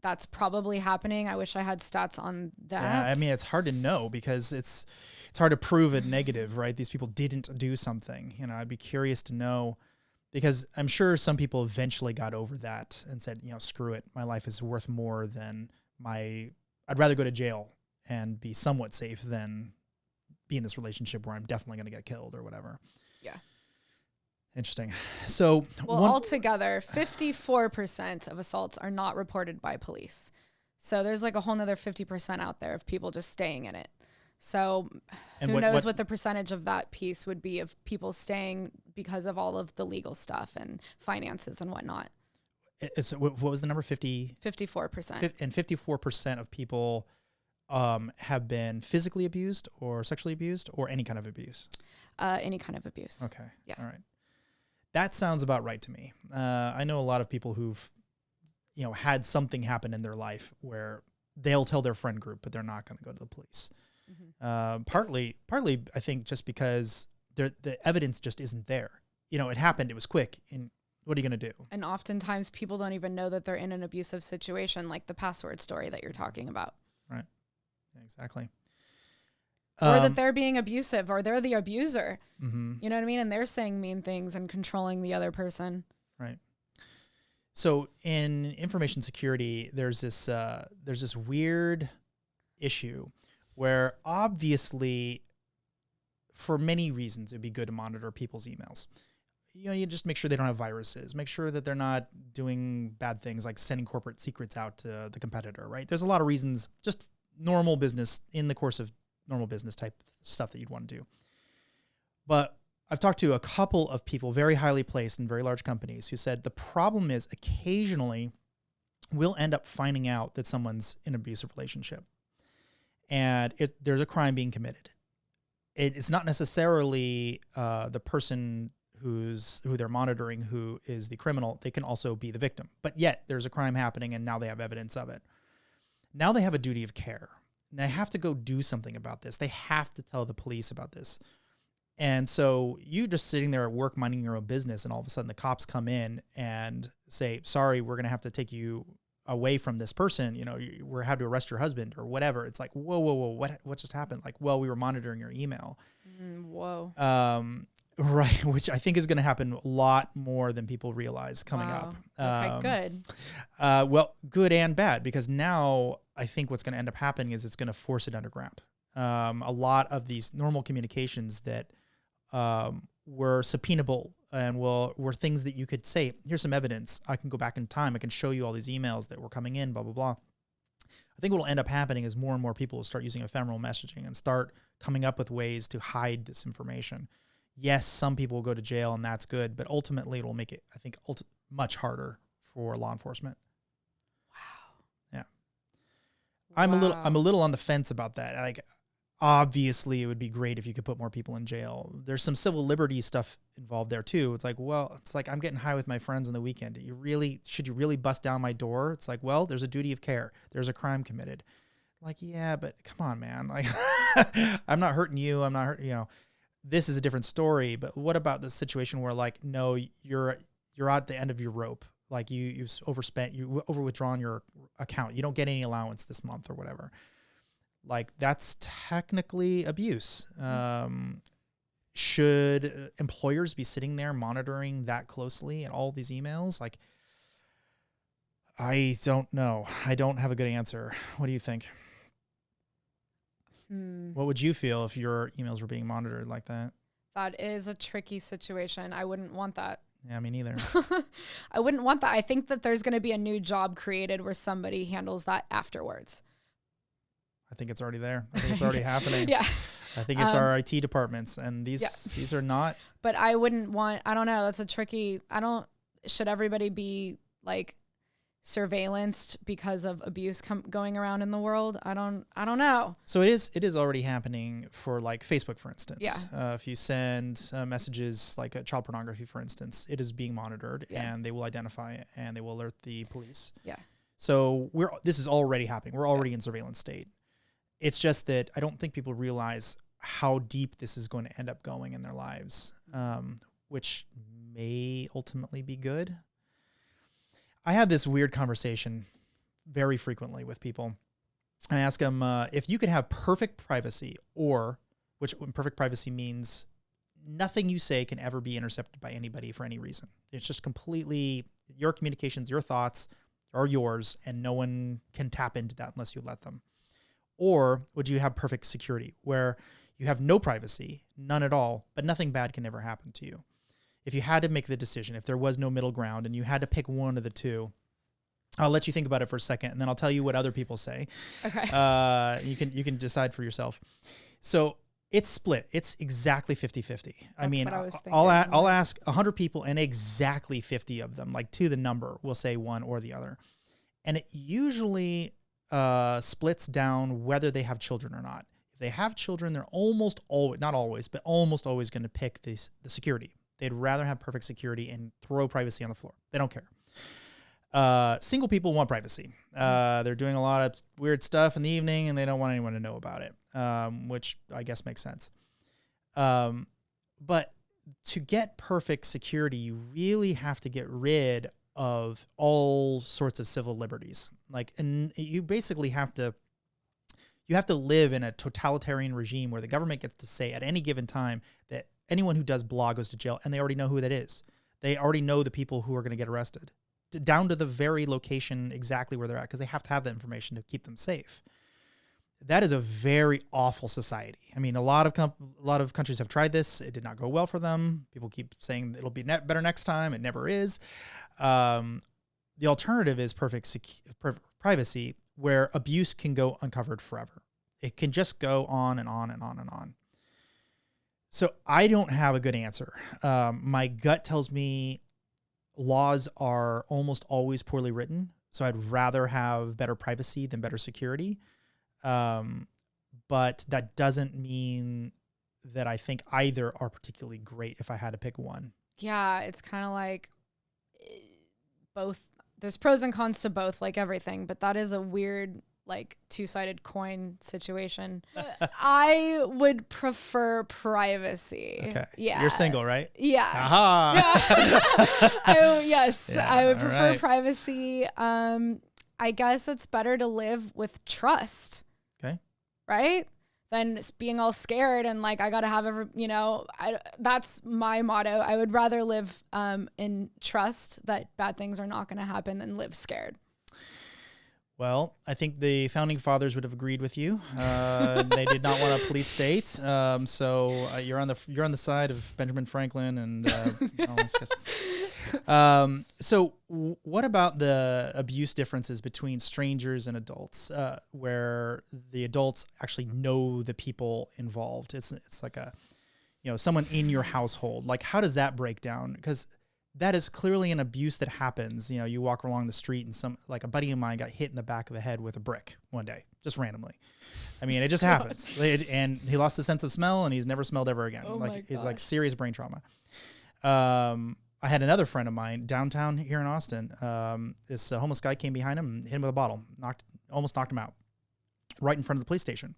That's probably happening. I wish I had stats on that. Yeah, I mean, it's hard to know because it's hard to prove a negative, right? These people didn't do something. You know, I'd be curious to know, Because I'm sure some people eventually got over that and said, screw it. My life is worth more than I'd rather go to jail and be somewhat safe than be in this relationship where I'm definitely going to get killed or whatever. Yeah. Interesting. So altogether, 54% of assaults are not reported by police. So there's like a whole nother 50% out there of people just staying in it. So who knows what the percentage of that piece would be of people staying because of all of the legal stuff and finances and whatnot. What was the number? 54%. And 54% of people have been physically abused or sexually abused or any kind of abuse? Any kind of abuse. Okay. Yeah. All right. That sounds about right to me. I know a lot of people who've, had something happen in their life where they'll tell their friend group, but they're not going to go to the police. Mm-hmm. Partly, I think just because the evidence just isn't there. It happened. It was quick. And what are you going to do? And oftentimes people don't even know that they're in an abusive situation, like the password story that you're talking about. Right. Exactly. Or that they're being abusive or they're the abuser. Mm-hmm. You know what I mean? And they're saying mean things and controlling the other person. Right. So in information security, there's this weird issue where obviously for many reasons it'd be good to monitor people's emails. You just make sure they don't have viruses, make sure that they're not doing bad things like sending corporate secrets out to the competitor, right? There's a lot of reasons, just normal business in the course of normal business type stuff that you'd want to do. But I've talked to a couple of people very highly placed in very large companies who said the problem is occasionally we'll end up finding out that someone's in an abusive relationship and there's a crime being committed. It's not necessarily the person who they're monitoring who is the criminal. They can also be the victim, but yet there's a crime happening and now they have evidence of it. Now they have a duty of care. And they have to go do something about this. They have to tell the police about this. And so you just sitting there at work minding your own business and all of a sudden the cops come in and say, sorry, we're going to have to take you away from this person. We're had to arrest your husband or whatever. It's like, whoa, what just happened? Like, well, we were monitoring your email. Whoa. Right. Which I think is going to happen a lot more than people realize coming up. Okay, good. Well, good and bad, because now I think what's going to end up happening is it's going to force it underground. A lot of these normal communications that were subpoenable and were things that you could say, here's some evidence. I can go back in time. I can show you all these emails that were coming in, blah, blah, blah. I think what will end up happening is more and more people will start using ephemeral messaging and start coming up with ways to hide this information. Yes, some people will go to jail and that's good, but ultimately it will make it, I think, much harder for law enforcement. Wow. Yeah. I'm a little on the fence about that. Like, obviously it would be great if you could put more people in jail. There's some civil liberty stuff involved there too. It's like, I'm getting high with my friends on the weekend. Should you really bust down my door? It's like, well, there's a duty of care. There's a crime committed. Like, yeah, but come on, man. Like, I'm not hurting you. I'm not hurting, this is a different story. But what about the situation where, like, no, you're at the end of your rope. Like, you've overspent, you overdrawn your account. You don't get any allowance this month or whatever. Like, that's technically abuse. Should employers be sitting there monitoring that closely and all these emails? Like, I don't know. I don't have a good answer. What do you think? What would you feel if your emails were being monitored like that? That is a tricky situation. I wouldn't want that. Yeah, me neither. I wouldn't want that. I think that there's going to be a new job created where somebody handles that afterwards. I think it's already there. I think it's already happening. Yeah. I think it's our IT departments, and these are not. But I wouldn't want, I don't know. That's a tricky, should everybody be like surveillanced because of abuse going around in the world? I don't know. So it is already happening for, like, Facebook, for instance. Yeah. If you send messages like child pornography, for instance, it is being monitored, and they will identify it and they will alert the police. Yeah. So this is already happening. We're already in surveillance state. It's just that I don't think people realize how deep this is going to end up going in their lives, which may ultimately be good. I have this weird conversation very frequently with people. I ask them if you could have perfect privacy, or which perfect privacy means nothing you say can ever be intercepted by anybody for any reason. It's just completely your communications, your thoughts are yours, and no one can tap into that unless you let them. Or would you have perfect security where you have no privacy, none at all, but nothing bad can ever happen to you? If you had to make the decision, if there was no middle ground and you had to pick one of the two, I'll let you think about it for a second, and then I'll tell you what other people say. Okay. You can decide for yourself. So it's split. It's exactly 50-50. I mean, I'll ask 100 people, and exactly 50 of them, like to the number, will say one or the other. And it usually splits down whether they have children or not. If they have children, they're almost always, not always, but almost always going to pick the security. They'd rather have perfect security and throw privacy on the floor. They don't care. Single people want privacy. They're doing a lot of weird stuff in the evening and they don't want anyone to know about it, which I guess makes sense. But to get perfect security, you really have to get rid of all sorts of civil liberties. And you basically have to live in a totalitarian regime where the government gets to say at any given time that anyone who does blah goes to jail, and they already know who that is. They already know the people who are going to get arrested, down to the very location exactly where they're at, because they have to have that information to keep them safe. That is a very awful society. I mean, a lot of countries have tried this. It did not go well for them. People keep saying it'll be better next time. It never is. The alternative is perfect privacy, where abuse can go uncovered forever. It can just go on and on and on and on. So I don't have a good answer. My gut tells me laws are almost always poorly written. So I'd rather have better privacy than better security. But that doesn't mean that I think either are particularly great if I had to pick one. Yeah, it's kind of like both. There's pros and cons to both, like everything, but that is a weird, like, two-sided coin situation. I would prefer privacy. Okay. Yeah. You're single, right? Yeah. Aha. Yeah. Yes, Yeah, I would prefer right. privacy. I guess it's better to live with trust. Okay. Right? Than being all scared and like, I got to have that's my motto. I would rather live in trust that bad things are not going to happen than live scared. Well, I think the founding fathers would have agreed with you. They did not want a police state. So you're on the side of Benjamin Franklin and all this stuff. So what about the abuse differences between strangers and adults, where the adults actually know the people involved? It's like someone in your household. Like, how does that break down? Because that is clearly an abuse that happens. You walk along the street and a buddy of mine got hit in the back of the head with a brick one day, just randomly. I mean, it just happens. And he lost the sense of smell and he's never smelled ever again. Oh It's like serious brain trauma. I had another friend of mine downtown here in Austin. This homeless guy came behind him and hit him with a bottle, almost knocked him out right in front of the police station,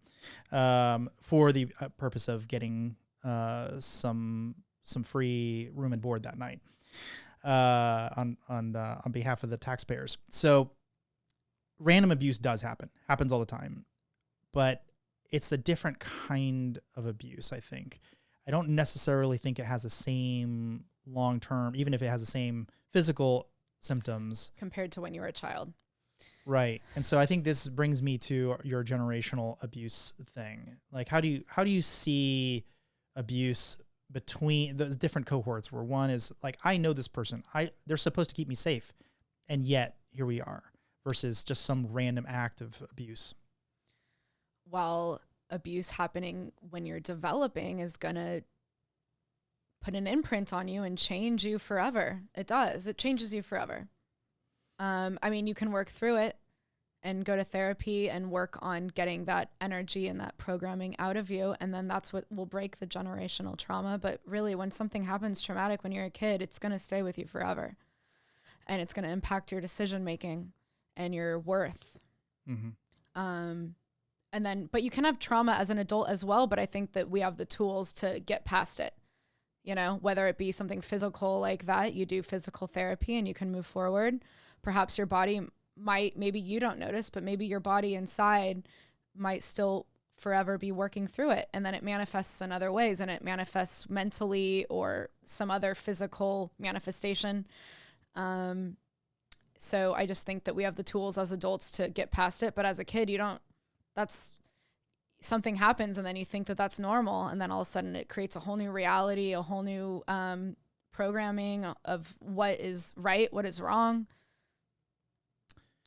for the purpose of getting some free room and board that night. On behalf of the taxpayers. So random abuse happens all the time, but it's a different kind of abuse. I think. I don't necessarily think it has the same long-term, even if it has the same physical symptoms compared to when you were a child. Right. And so I think this brings me to your generational abuse thing. Like, how do you see abuse between those different cohorts, where one is like, I know this person, they're supposed to keep me safe, and yet here we are, versus just some random act of abuse? Well, abuse happening when you're developing is going to put an imprint on you and change you forever. It does. It changes you forever. I mean, you can work through it and go to therapy and work on getting that energy and that programming out of you. And then that's what will break the generational trauma. But really, when something happens traumatic when you're a kid, it's going to stay with you forever. And it's going to impact your decision-making and your worth. Mm-hmm. But you can have trauma as an adult as well. But I think that we have the tools to get past it. Whether it be something physical like that, you do physical therapy and you can move forward. Perhaps your body maybe you don't notice, but maybe your body inside might still forever be working through it. And then it manifests in other ways, and it manifests mentally or some other physical manifestation. So I just think that we have the tools as adults to get past it. But as a kid, something happens and then you think that that's normal. And then all of a sudden it creates a whole new reality, a whole new programming of what is right, what is wrong.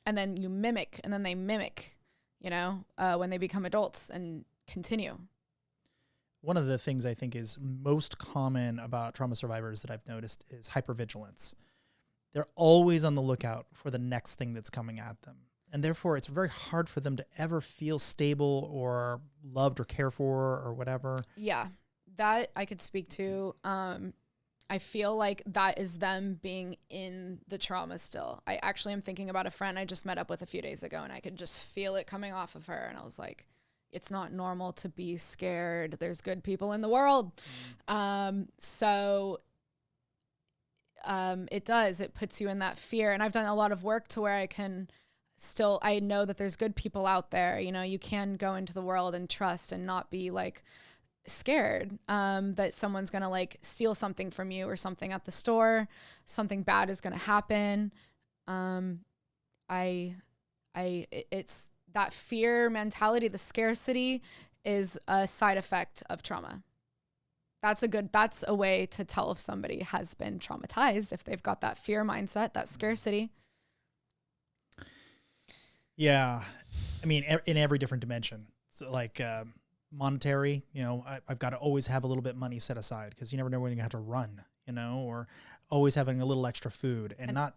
And then you mimic, and then they mimic, when they become adults and continue. One of the things I think is most common about trauma survivors that I've noticed is hypervigilance. They're always on the lookout for the next thing that's coming at them. And therefore, it's very hard for them to ever feel stable or loved or cared for or whatever. Yeah, that I could speak to. I feel like that is them being in the trauma still. I actually am thinking about a friend I just met up with a few days ago, and I could just feel it coming off of her. And I was like, it's not normal to be scared. There's good people in the world. It does. It puts you in that fear. And I've done a lot of work to where I know that there's good people out there. You can go into the world and trust and not be like scared that someone's going to like steal something from you or something at the store. Something bad is going to happen. It's that fear mentality, the scarcity is a side effect of trauma. That's a way to tell if somebody has been traumatized, if they've got that fear mindset, that scarcity. Yeah. I mean, in every different dimension. So like monetary, I've got to always have a little bit of money set aside because you never know when you're going to have to run, or always having a little extra food and not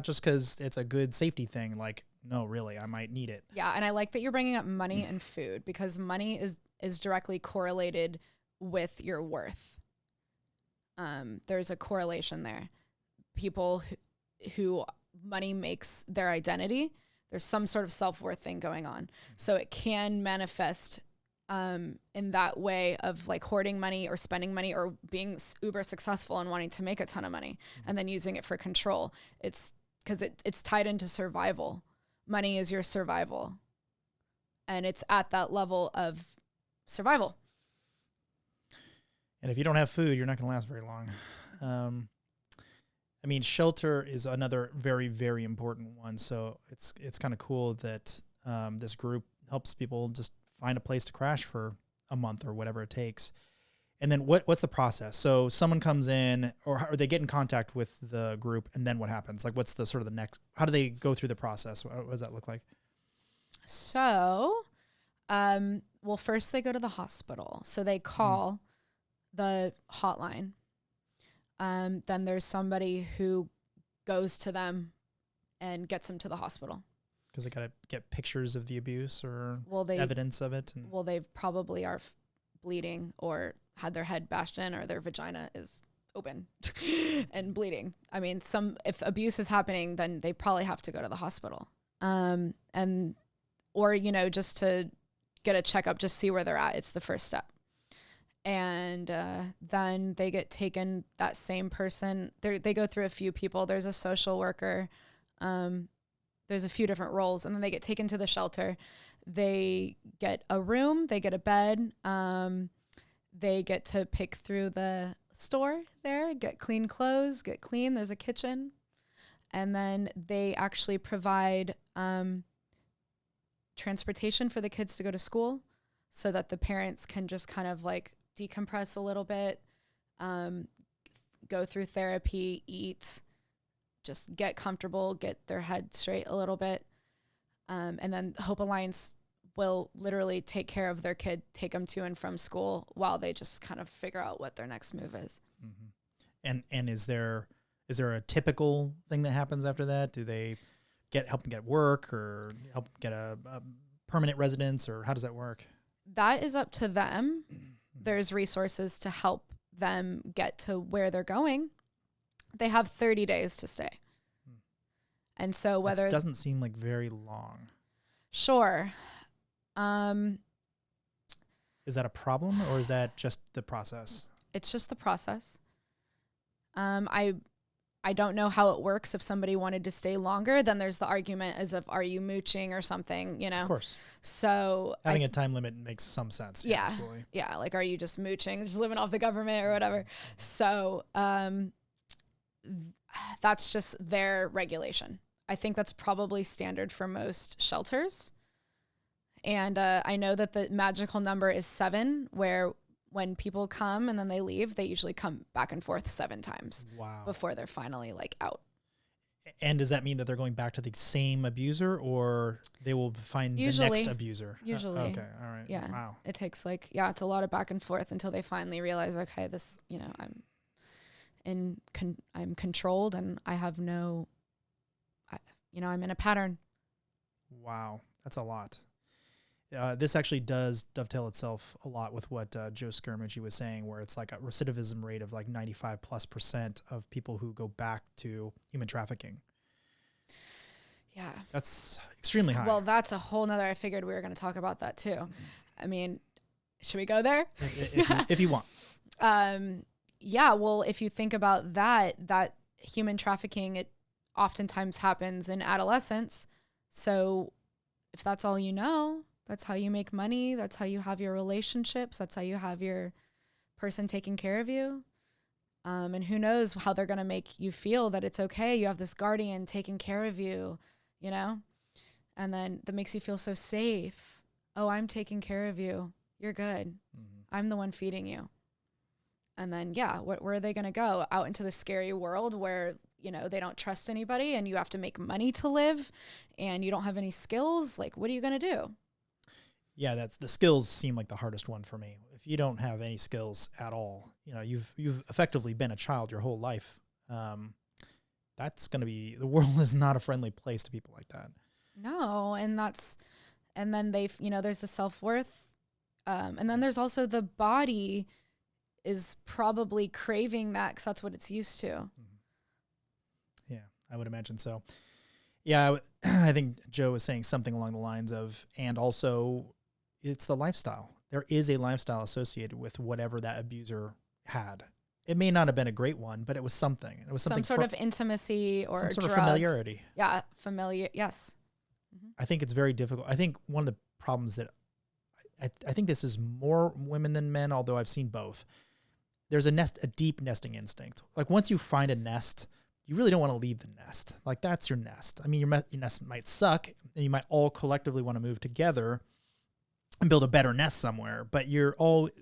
just because it's a good safety thing. Like, no, really, I might need it. Yeah. And I like that you're bringing up money and food because money is directly correlated with your worth. There's a correlation there. People who money makes their identity, there's some sort of self-worth thing going on. So it can manifest in that way of like hoarding money or spending money or being uber successful and wanting to make a ton of money and then using it for control. It's because it's tied into survival. Money is your survival. And it's at that level of survival. And if you don't have food, you're not going to last very long. I mean, shelter is another very, very important one. So it's kind of cool that this group helps people just find a place to crash for a month or whatever it takes. And then what's the process? So someone comes in or they get in contact with the group, and then what happens? Like, what's the sort of the next? How do they go through the process? What does that look like? So, well, first they go to the hospital. So they call the hotline. Then there's somebody who goes to them and gets them to the hospital. Because they got to get pictures of the abuse or evidence of it. They probably are bleeding or had their head bashed in or their vagina is open and bleeding. I mean, if abuse is happening, then they probably have to go to the hospital. Or just to get a checkup, just see where they're at. It's the first step. And then they get taken, that same person, they go through a few people. There's a social worker. There's a few different roles. And then they get taken to the shelter. They get a room. They get a bed. They get to pick through the store there, get clean clothes, get clean. There's a kitchen. And then they actually provide transportation for the kids to go to school so that the parents can just kind of like decompress a little bit, go through therapy, eat, just get comfortable, get their head straight a little bit. And then Hope Alliance will literally take care of their kid, take them to and from school while they just kind of figure out what their next move is. Mm-hmm. And is there a typical thing that happens after that? Do they help them get work or help get a permanent residence, or how does that work? That is up to them. There's resources to help them get to where they're going. They have 30 days to stay. And so that doesn't seem like very long. Sure. Is that a problem or is that just the process? It's just the process. I I don't know how it works if somebody wanted to stay longer. Then there's the argument as if, are you mooching or something, you know? Of course. So having a time limit makes some sense. Yeah, absolutely. Yeah. Like, are you just mooching, just living off the government or whatever? So that's just their regulation. I think that's probably standard for most shelters. And I know that the magical number is 7, where when people come and then they leave, they usually come back and forth 7 times. Wow. Before they're finally like out. And does that mean that they're going back to the same abuser, or they will find the next abuser? Usually. Okay. All right. Yeah. Wow. It takes it's a lot of back and forth until they finally realize, okay, this, I'm controlled and I have I'm in a pattern. Wow. That's a lot. This actually does dovetail itself a lot with what Joe Skirmish was saying, where it's like a recidivism rate of like 95+% of people who go back to human trafficking. Yeah. That's extremely high. Well, that's a whole nother, I figured we were going to talk about that too. I mean, should we go there? if you want. Yeah. Well, if you think about that human trafficking, it oftentimes happens in adolescence. So if that's all you know, that's how you make money. That's how you have your relationships. That's how you have your person taking care of you. And who knows how they're going to make you feel that it's okay. You have this guardian taking care of you, and then that makes you feel so safe. Oh, I'm taking care of you. You're good. Mm-hmm. I'm the one feeding you. And then, where are they going to go? Out into the scary world where, they don't trust anybody and you have to make money to live and you don't have any skills. Like, what are you going to do? Yeah, that's the skills seem like the hardest one for me. If you don't have any skills at all, you've effectively been a child your whole life. That's going to be, the world is not a friendly place to people like that. No. And then there's the self-worth. And then there's also the body is probably craving that because that's what it's used to. Mm-hmm. Yeah, I would imagine so. Yeah, I think Joe was saying something along the lines of, and also it's the lifestyle. There is a lifestyle associated with whatever that abuser had. It may not have been a great one, but it was something. It was something some sort of intimacy or some sort drugs. of familiarity. Yeah, familiar. Yes. Mm-hmm. I think it's very difficult. I think one of the problems that I think this is more women than men, although I've seen both. There's a deep nesting instinct. Like once you find a nest, you really don't want to leave the nest. Like that's your nest. I mean, your nest might suck and you might all collectively want to move together and build a better nest somewhere, but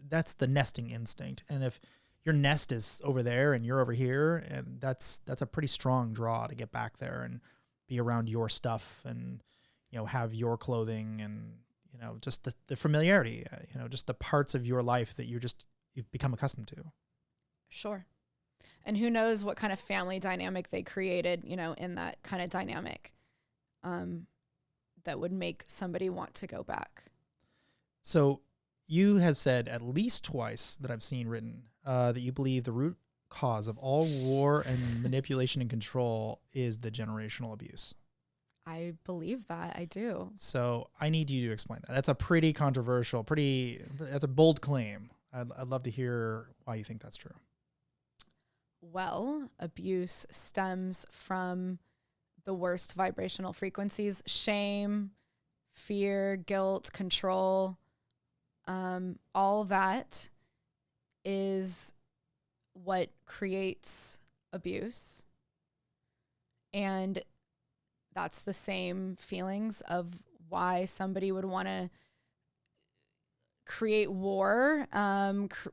that's the nesting instinct. And if your nest is over there and you're over here, and that's a pretty strong draw to get back there and be around your stuff and, have your clothing and, just the familiarity, just the parts of your life that you've become accustomed to. Sure. And who knows what kind of family dynamic they created, in that kind of dynamic, that would make somebody want to go back. So you have said at least twice that I've seen written that you believe the root cause of all war and manipulation and control is the generational abuse. I believe that. I do. So I need you to explain that. That's a pretty controversial, that's a bold claim. I'd love to hear why you think that's true. Well, abuse stems from the worst vibrational frequencies: shame, fear, guilt, control. All that is what creates abuse. And that's the same feelings of why somebody would want to create war,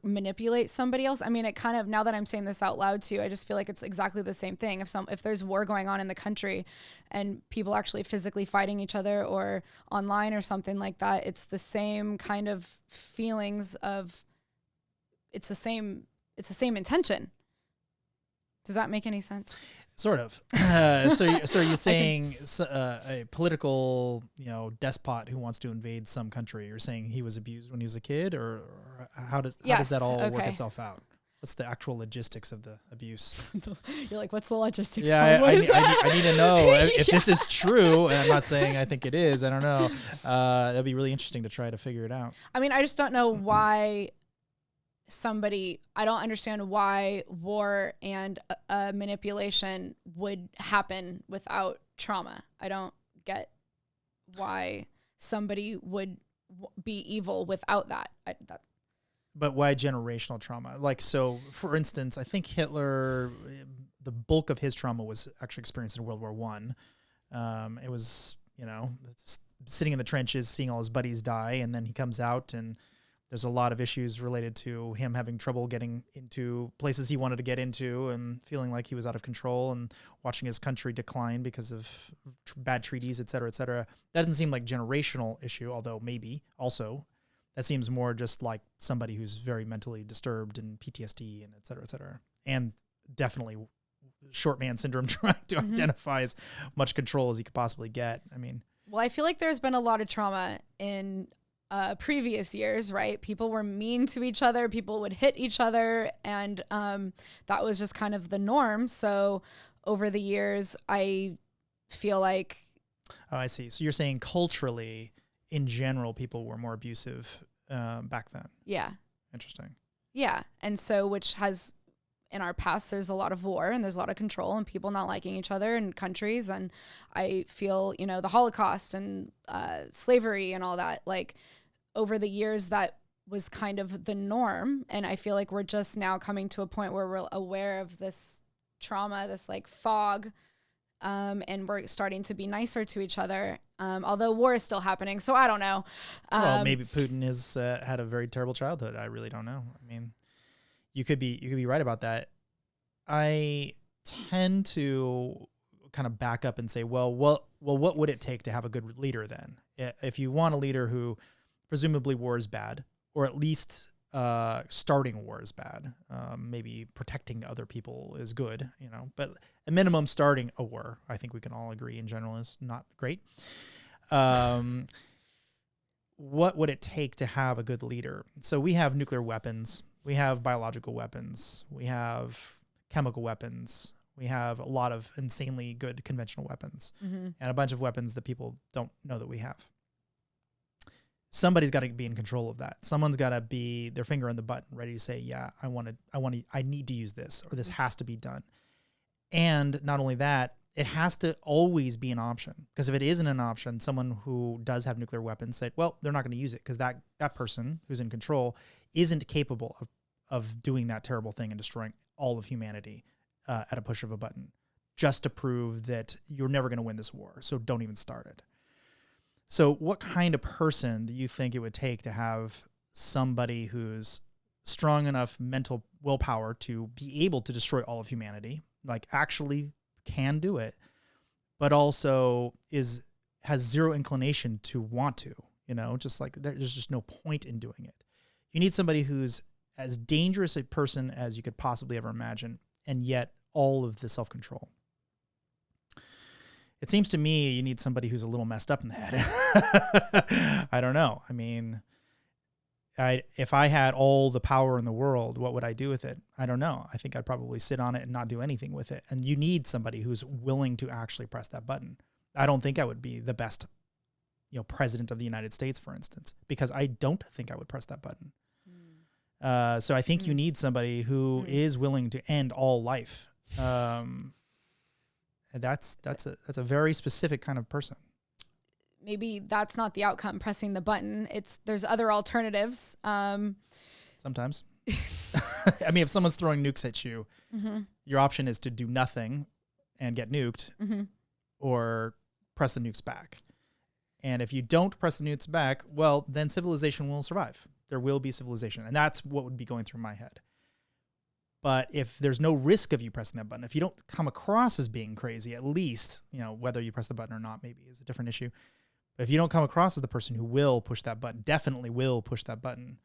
manipulate somebody else. I mean, it kind of, now that I'm saying this out loud too, I just feel like it's exactly the same thing. If there's war going on in the country and people actually physically fighting each other or online or something like that, it's the same kind of feelings of, it's the same intention. Does that make any sense? Sort of. So are you saying a political, despot who wants to invade some country? You're saying he was abused when he was a kid, or how does that all work itself out? What's the actual logistics of the abuse? You're like, what's the logistics? Yeah, I need to know if this is true. And I'm not saying I think it is. I don't know. That'd be really interesting to try to figure it out. I mean, I just don't know why I don't understand why war and manipulation would happen without trauma. I don't get why somebody would be evil without that. But why generational trauma? Like, so for instance, I think Hitler, the bulk of his trauma was actually experienced in World War One. It was, sitting in the trenches, seeing all his buddies die, and then he comes out, and there's a lot of issues related to him having trouble getting into places he wanted to get into and feeling like he was out of control and watching his country decline because of bad treaties, et cetera, et cetera. That doesn't seem like generational issue, although maybe also. That seems more just like somebody who's very mentally disturbed and PTSD and et cetera, et cetera. And definitely short man syndrome, trying to identify as much control as he could possibly get. I mean, well, I feel like there's been a lot of trauma in previous years, right? People were mean to each other. People would hit each other. And that was just kind of the norm. So over the years, I feel like. Oh, I see. So you're saying culturally, in general, people were more abusive back then. Yeah. Interesting. Yeah. And so, which has, in our past, there's a lot of war and there's a lot of control and people not liking each other and countries. And I feel, the Holocaust and slavery and all that, like over the years, that was kind of the norm. And I feel like we're just now coming to a point where we're aware of this trauma, this like fog, and we're starting to be nicer to each other. Although war is still happening. So I don't know. Well, maybe Putin has had a very terrible childhood. I really don't know. I mean, you could be right about that. I tend to kind of back up and say, well, what would it take to have a good leader then? If you want a leader who presumably war is bad, or at least starting war is bad, maybe protecting other people is good, but at minimum starting a war, I think we can all agree in general, is not great. What would it take to have a good leader? So we have nuclear weapons, we have biological weapons, we have chemical weapons, we have a lot of insanely good conventional weapons, and a bunch of weapons that people don't know that we have. Somebody's got to be in control of that. Someone's got to be their finger on the button, ready to say, yeah, I need to use this, or this has to be done. And not only that, it has to always be an option, because if it isn't an option, someone who does have nuclear weapons said, well, they're not going to use it because that person who's in control isn't capable of doing that terrible thing and destroying all of humanity at a push of a button, just to prove that you're never going to win this war. So don't even start it. So what kind of person do you think it would take to have somebody who's strong enough mental willpower to be able to destroy all of humanity, like actually can do it, but also has zero inclination to want to, just like there's just no point in doing it. You need somebody who's as dangerous a person as you could possibly ever imagine, and yet all of the self-control. It seems to me you need somebody who's a little messed up in the head. I don't know. I mean, if I had all the power in the world, what would I do with it? I don't know. I think I'd probably sit on it and not do anything with it. And you need somebody who's willing to actually press that button. I don't think I would be the best, president of the United States, for instance, because I don't think I would press that button. So I think you need somebody who is willing to end all life. That's a very specific kind of person. Maybe that's not the outcome, pressing the button. There's other alternatives. Sometimes. I mean, if someone's throwing nukes at you, your option is to do nothing and get nuked, or press the nukes back. And if you don't press the nukes back, well, then civilization will survive. There will be civilization. And that's what would be going through my head. But if there's no risk of you pressing that button, if you don't come across as being crazy, at least, whether you press the button or not, maybe is a different issue. But if you don't come across as the person who will push that button, definitely will push that button,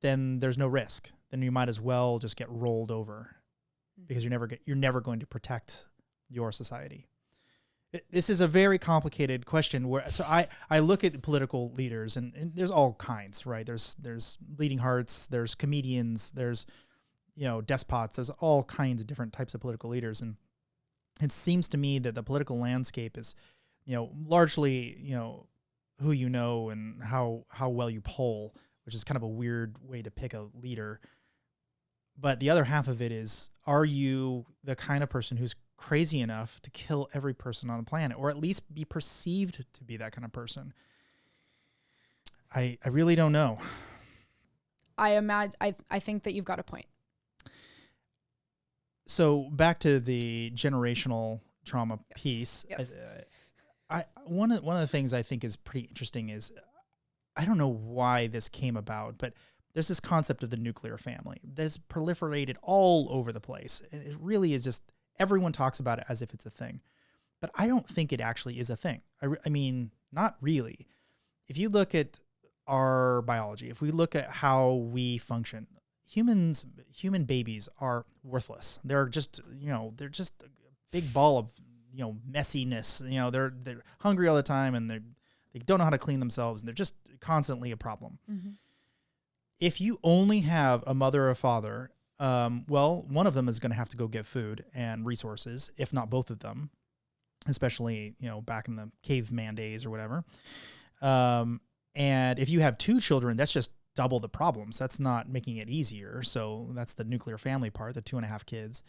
then there's no risk. Then you might as well just get rolled over, because you're never going to protect your society. This is a very complicated question. So I look at political leaders, and there's all kinds, right? There's bleeding hearts, there's comedians, there's despots, there's all kinds of different types of political leaders. And it seems to me that the political landscape is, largely, who and how well you poll, which is kind of a weird way to pick a leader. But the other half of it is, are you the kind of person who's crazy enough to kill every person on the planet, or at least be perceived to be that kind of person? I really don't know. I think that you've got a point. So back to the generational trauma piece. Yes. One of the things I think is pretty interesting is, I don't know why this came about, but there's this concept of the nuclear family that's proliferated all over the place. It really is just, everyone talks about it as if it's a thing, but I don't think it actually is a thing. I mean, not really. If you look at our biology, if we look at how we function, human babies are worthless. They're just a big ball of, messiness. They're hungry all the time, and they don't know how to clean themselves, and they're just constantly a problem. Mm-hmm. If you only have a mother or a father, well, one of them is going to have to go get food and resources, if not both of them, especially, back in the caveman days or whatever. And if you have two children, that's just double the problems. That's not making it easier. So that's the nuclear family part, the 2.5 kids.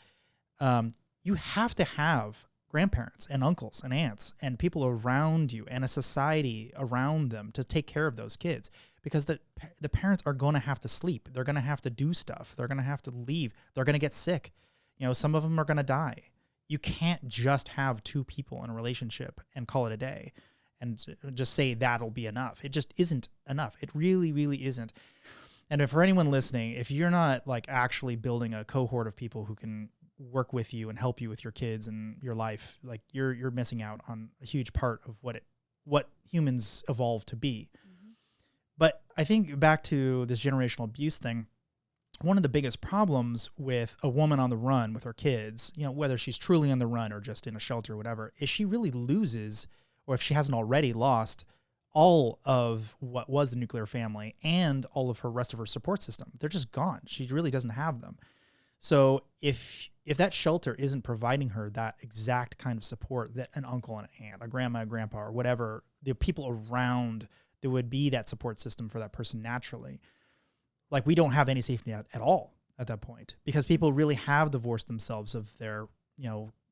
You have to have grandparents and uncles and aunts and people around you and a society around them to take care of those kids, because the parents are going to have to sleep. They're going to have to do stuff. They're going to have to leave. They're going to get sick. Some of them are going to die. You can't just have two people in a relationship and call it a day and just say that'll be enough. It just isn't enough. It really, really isn't. And for anyone listening, if you're not like actually building a cohort of people who can work with you and help you with your kids and your life, like you're missing out on a huge part of what humans evolved to be. Mm-hmm. But I think back to this generational abuse thing, one of the biggest problems with a woman on the run with her kids, whether she's truly on the run or just in a shelter or whatever, is she really loses, or if she hasn't already lost, all of what was the nuclear family and all of her rest of her support system. They're just gone. She really doesn't have them. So if that shelter isn't providing her that exact kind of support that an uncle and an aunt, a grandma, a grandpa, or whatever, the people around, there would be that support system for that person naturally. Like, we don't have any safety net at all at that point, because people really have divorced themselves of their,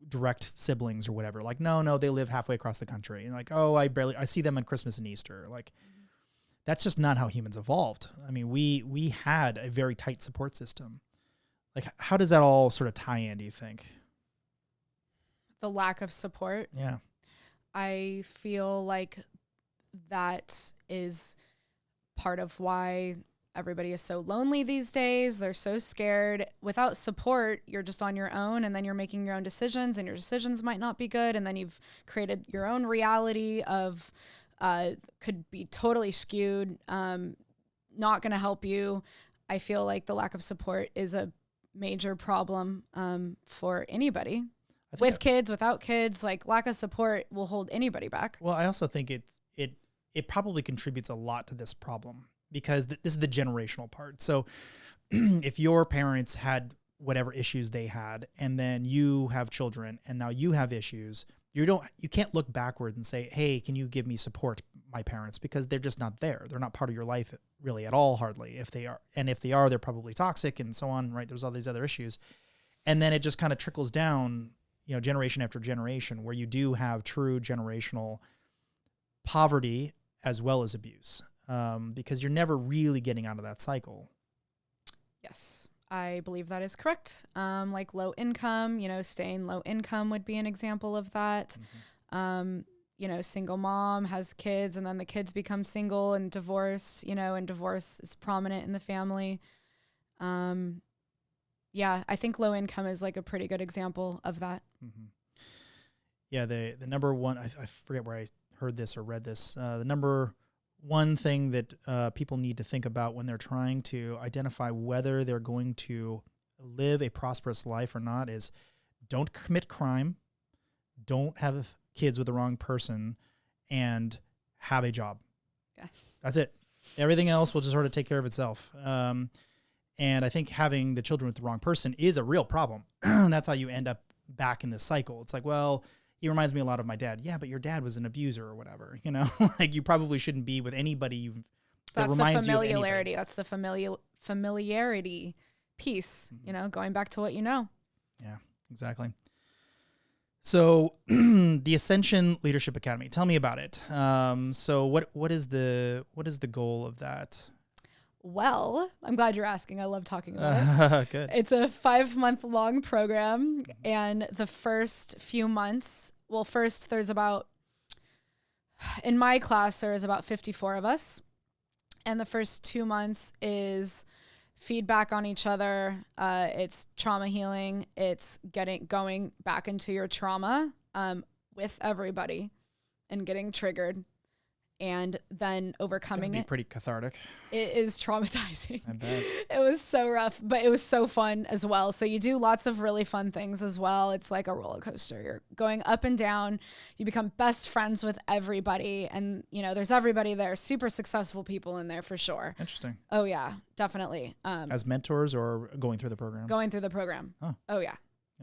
direct siblings or whatever. Like, no, they live halfway across the country. And like, oh, I see them on Christmas and Easter. Like, that's just not how humans evolved. I mean, we had a very tight support system. Like, how does that all sort of tie in, do you think? The lack of support. Yeah. I feel like that is part of why everybody is so lonely these days. They're so scared. Without support, you're just on your own, and then you're making your own decisions, and your decisions might not be good. And then you've created your own reality of could be totally skewed, not going to help you. I feel like the lack of support is a major problem for anybody, with kids, without kids. Like, lack of support will hold anybody back. Well, I also think it probably contributes a lot to this problem, because this is the generational part. So if your parents had whatever issues they had, and then you have children and now you have issues, you can't look backward and say, hey, can you give me support, my parents? Because they're just not there. They're not part of your life really at all, hardly, if they are. And if they are, they're probably toxic and so on, right? There's all these other issues. And then it just kind of trickles down, generation after generation, where you do have true generational poverty as well as abuse, because you're never really getting out of that cycle. Yes, I believe that is correct. Like low income, staying low income would be an example of that. Mm-hmm. Single mom has kids, and then the kids become single and divorce, and divorce is prominent in the family. Yeah, I think low income is like a pretty good example of that. Mm-hmm. Yeah, the number one, I forget where I heard this or read this, the number one thing that people need to think about when they're trying to identify whether they're going to live a prosperous life or not is, don't commit crime, don't have kids with the wrong person, and have a job. Yeah. That's it. Everything else will just sort of take care of itself. And I think having the children with the wrong person is a real problem. That's how you end up back in this cycle. It's like, well, he reminds me a lot of my dad. Yeah, but your dad was an abuser or whatever, like you probably shouldn't be with anybody that reminds you of anybody. That's the familiarity peace, you know, going back to what you know. Yeah, exactly. So the Ascension Leadership Academy, tell me about it. So what is the goal of that? Well, I'm glad you're asking. I love talking about it. Good. It's a 5-month-long program, and the first few months, well, first there's about, in my class, there is about 54 of us, and the first 2 months is feedback on each other. It's trauma healing. It's going back into your trauma with everybody and getting triggered, and then overcoming it. Pretty cathartic. It is traumatizing. I bet. It was so rough, but it was so fun as well. So you do lots of really fun things as well. It's like a roller coaster. You're going up and down. You become best friends with everybody. And, you know, there's everybody there, super successful people in there for sure. Interesting. Oh, yeah, definitely. As mentors or going through the program? Going through the program. Oh, yeah.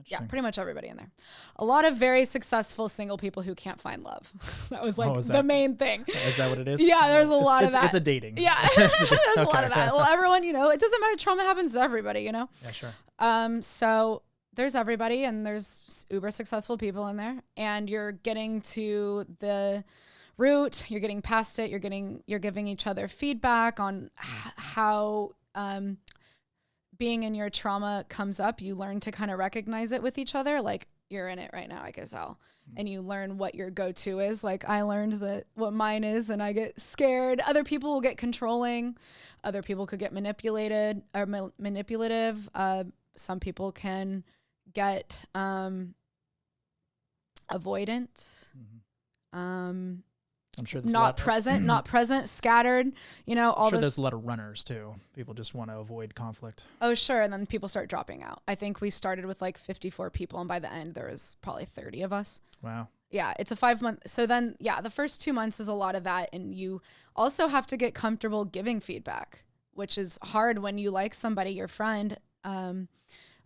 Yeah, Interesting. pretty much everybody in there. A lot of very successful single people who can't find love. That was like the main thing. Is that what it is? Yeah, there's a lot of that. It's a dating. Yeah, there's a lot of that. Well, everyone, you know, it doesn't matter. Trauma happens to everybody, you know? Yeah, sure. So there's everybody, and there's uber successful people in there, and you're getting to the root, you're getting past it, you're giving each other feedback on how, being in your trauma comes up. You learn to kind of recognize it with each other. Like, you're in it right now, I guess and you learn what your go-to is. Like, I learned that what mine is, and I get scared. Other people will get controlling. Other people could get manipulated or manipulative. Some people can get avoidant. I'm sure there's not present, scattered, you know, all there's a lot of runners too. People just want to avoid conflict. Oh, sure. And then people start dropping out. I think we started with like 54 people, and by the end there was probably 30 of us. Wow. Yeah, it's a 5-month. So then, yeah, the first 2 months is a lot of that. And you also have to get comfortable giving feedback, which is hard when you like somebody, your friend,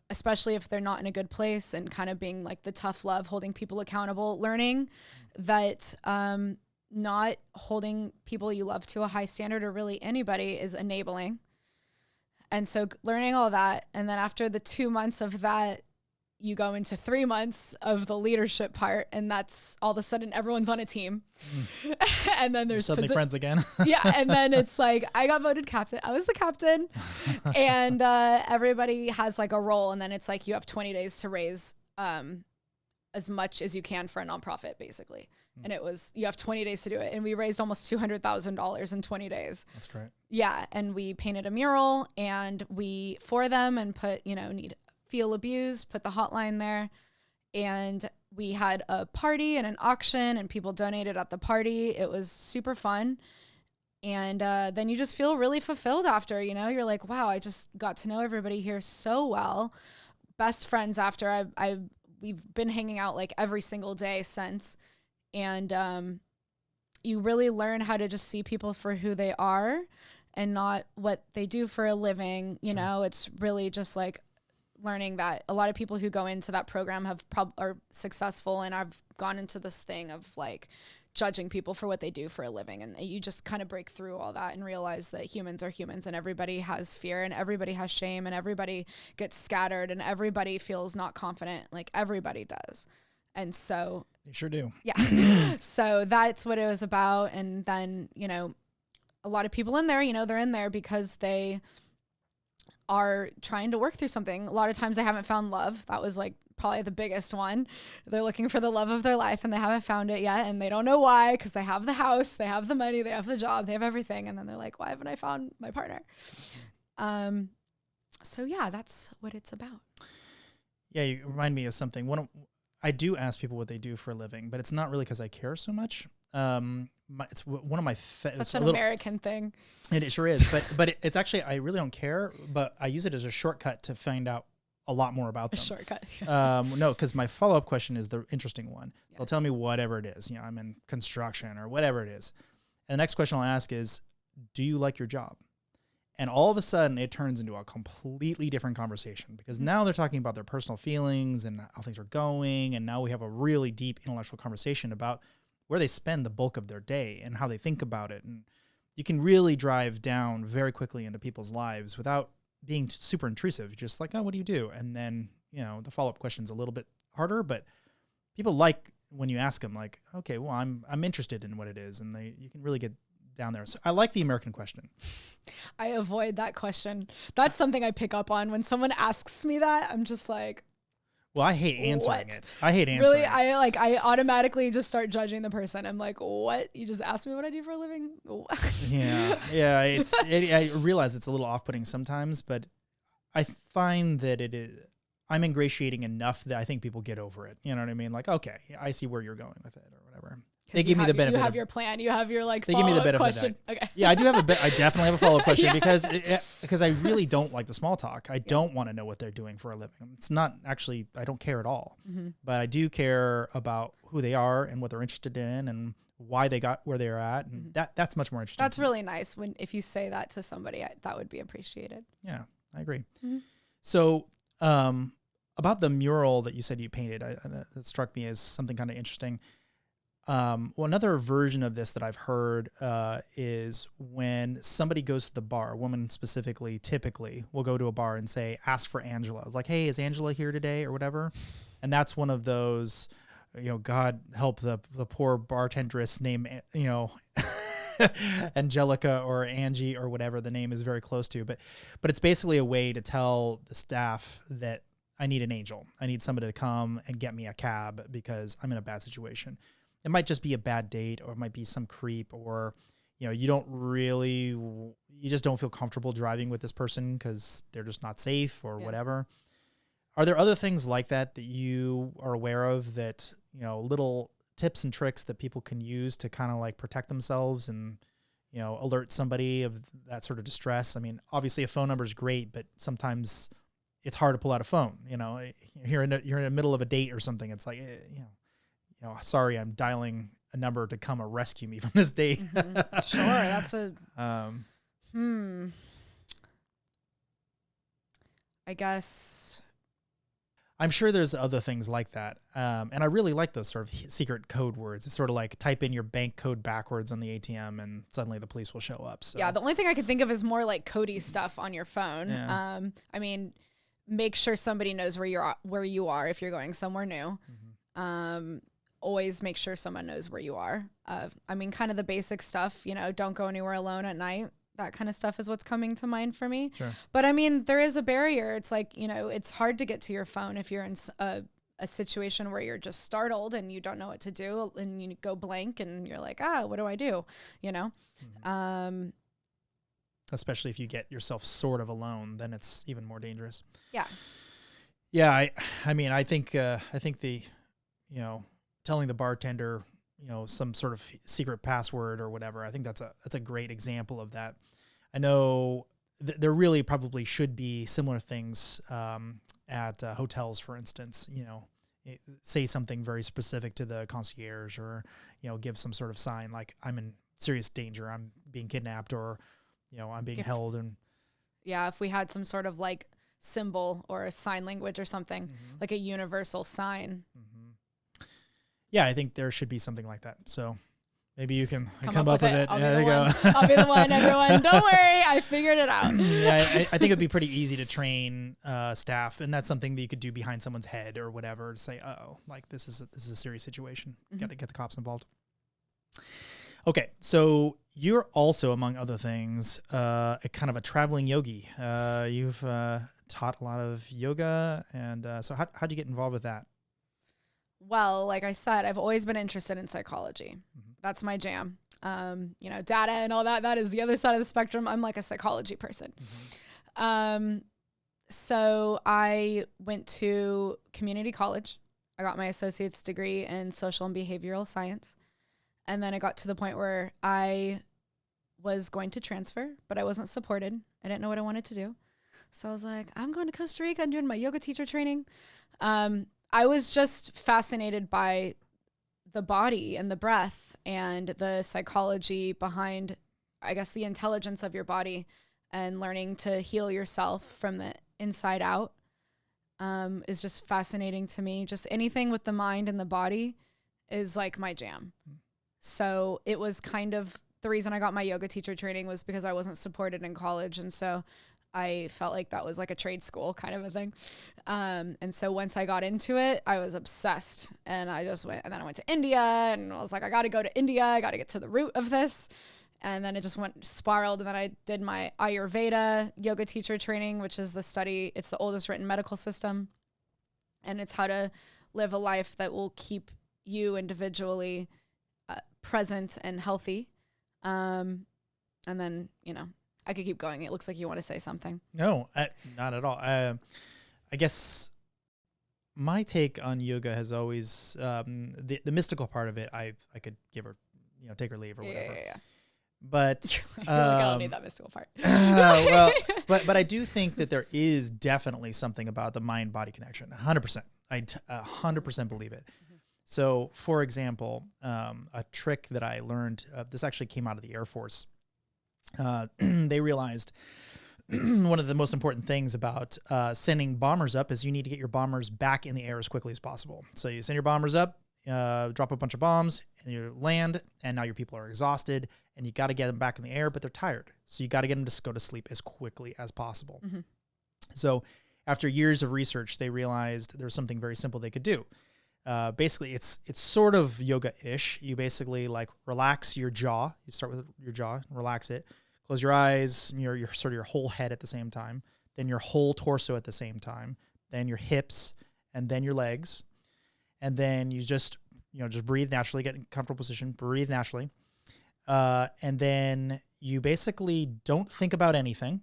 especially if they're not in a good place, and kind of being like the tough love, holding people accountable, learning that, not holding people you love to a high standard, or really anybody, is enabling. And so learning all that. And then after the 2 months of that, you go into 3 months of the leadership part, and that's all of a sudden everyone's on a team. And then there's suddenly friends again. Yeah. And then it's like, I got voted captain. I was the captain, and everybody has like a role. And then it's like, you have 20 days to raise as much as you can for a nonprofit, basically. And it was, you have 20 days to do it. And we raised almost $200,000 in 20 days. That's great. Yeah. And we painted a mural, and for them, and put, you know, feel abused, put the hotline there. And we had a party and an auction, and people donated at the party. It was super fun. And then you just feel really fulfilled after, you know, you're like, wow, I just got to know everybody here so well. Best friends after. We've been hanging out like every single day since. And you really learn how to just see people for who they are, and not what they do for a living. You know, it's really just like learning that a lot of people who go into that program are successful, and I've gone into this thing of like judging people for what they do for a living. And you just kind of break through all that and realize that humans are humans, and everybody has fear, and everybody has shame, and everybody gets scattered, and everybody feels not confident. Like, everybody does. And so they sure do. Yeah. So that's what it was about. And then, you know, a lot of people in there, you know, they're in there because they are trying to work through something. A lot of times they haven't found love. That was like probably the biggest one. They're looking for the love of their life, and they haven't found it yet. And they don't know why, because they have the house, they have the money, they have the job, they have everything. And then they're like, why haven't I found my partner? So yeah, that's what it's about. Yeah. You remind me of something. I do ask people what they do for a living, but it's not really because I care so much. It's one of my such an American thing. And it sure is, but it's actually, I really don't care, but I use it as a shortcut to find out a lot more about them. A shortcut. No, because my follow-up question is the interesting one. So they'll tell me whatever it is. You know, I'm in construction or whatever it is. And the next question I'll ask is, do you like your job? And all of a sudden it turns into a completely different conversation, because now they're talking about their personal feelings and how things are going. And now we have a really deep intellectual conversation about where they spend the bulk of their day and how they think about it. And you can really drive down very quickly into people's lives without being super intrusive. Just like, oh, what do you do? And then, the follow-up question's a little bit harder, but people like when you ask them like, okay, well, I'm interested in what it is. And you can really get down there. So I like the American question. I avoid that question. That's something I pick up on when someone asks me that. I'm just like, well, I hate answering it. I hate answering. Really, I automatically just start judging the person. I'm like, what? You just asked me what I do for a living? Yeah. I realize it's a little off-putting sometimes, but I find that I'm ingratiating enough that I think people get over it. You know what I mean? Like, okay, I see where you're going with it or whatever. They give me the benefit. You have your plan. You have your they give me the benefit question. Okay. Yeah, I do have I definitely have a follow-up question because I really don't like the small talk. I don't want to know what they're doing for a living. It's not actually, I don't care at all. Mm-hmm. But I do care about who they are and what they're interested in and why they got where they're at. And that's much more interesting. That's really nice if you say that to somebody, that would be appreciated. Yeah, I agree. Mm-hmm. So, about the mural that you said you painted, that struck me as something kind of interesting. Well, another version of this that I've heard is when somebody goes to the bar, a woman specifically, typically will go to a bar and say, ask for Angela. It's like, hey, is Angela here today or whatever? And that's one of those, God help the poor bartendress named, Angelica or Angie or whatever the name is very close to. But it's basically a way to tell the staff that I need an angel. I need somebody to come and get me a cab because I'm in a bad situation. It might just be a bad date, or it might be some creep, or, you just don't feel comfortable driving with this person because they're just not safe or whatever. Are there other things like that you are aware of that, little tips and tricks that people can use to kind of like protect themselves and, alert somebody of that sort of distress? I mean, obviously a phone number is great, but sometimes it's hard to pull out a phone. You're in the middle of a date or something. It's like, sorry, I'm dialing a number to come rescue me from this date. Mm-hmm. Sure, that's I guess. I'm sure there's other things like that. And I really like those sort of secret code words. It's sort of like type in your bank code backwards on the ATM and suddenly the police will show up. So. Yeah, the only thing I can think of is more like codey stuff on your phone. Yeah. I mean, make sure somebody knows where you are if you're going somewhere new. Mm-hmm. Always make sure someone knows where you are. Kind of the basic stuff, don't go anywhere alone at night. That kind of stuff is what's coming to mind for me. Sure. But there is a barrier. It's like, it's hard to get to your phone if you're in a situation where you're just startled and you don't know what to do and you go blank and you're like, what do I do? Mm-hmm. Especially if you get yourself sort of alone, then it's even more dangerous. Yeah. Yeah. I think the, telling the bartender, some sort of secret password or whatever. I think that's a great example of that. I know there really probably should be similar things at hotels, for instance. Say something very specific to the concierge, or give some sort of sign like I'm in serious danger, I'm being kidnapped, or I'm being held. And if we had some sort of like symbol or a sign language or something, mm-hmm. like a universal sign. Mm-hmm. Yeah, I think there should be something like that. So maybe you can come up with it. There you go. I'll be the one, everyone. Don't worry. I figured it out. Yeah, I think it'd be pretty easy to train staff. And that's something that you could do behind someone's head or whatever to say, like this is a serious situation. Mm-hmm. Got to get the cops involved. Okay, so you're also, among other things, a kind of a traveling yogi. You've taught a lot of yoga. And so how'd you get involved with that? Well, like I said, I've always been interested in psychology. Mm-hmm. That's my jam. Data and all that is the other side of the spectrum. I'm like a psychology person. Mm-hmm. So I went to community college. I got my associate's degree in social and behavioral science. And then I got to the point where I was going to transfer, but I wasn't supported. I didn't know what I wanted to do. So I was like, I'm going to Costa Rica and doing my yoga teacher training. I was just fascinated by the body and the breath and the psychology behind, I guess, the intelligence of your body, and learning to heal yourself from the inside out is just fascinating to me. Just anything with the mind and the body is like my jam. So it was kind of the reason I got my yoga teacher training was because I wasn't supported in college. And so I felt like that was like a trade school kind of a thing. And so once I got into it, I was obsessed, and I just went, and then I went to India, and I was like, I got to go to India. I got to get to the root of this. And then it just spiraled. And then I did my Ayurveda yoga teacher training, which is it's the oldest written medical system. And it's how to live a life that will keep you individually present and healthy. And then, I could keep going. It looks like you want to say something. No, not at all. I guess my take on yoga has always, the mystical part of it, I could give her, take or leave or whatever. Yeah. But like, I don't need that mystical part. Well, but I do think that there is definitely something about the mind-body connection. 100%. I 100% believe it. Mm-hmm. So, for example, a trick that I learned, this actually came out of the Air Force. They realized one of the most important things about sending bombers up is you need to get your bombers back in the air as quickly as possible. So you send your bombers up, drop a bunch of bombs, and you land, and now your people are exhausted, and you got to get them back in the air, but they're tired. So you got to get them to go to sleep as quickly as possible. Mm-hmm. So after years of research, they realized there was something very simple they could do. Basically, it's sort of yoga-ish. You basically like relax your jaw. You start with your jaw, relax it. Close your eyes, your sort of your whole head at the same time, then your whole torso at the same time, then your hips, and then your legs. And then you just breathe naturally, get in a comfortable position, breathe naturally. And then you basically don't think about anything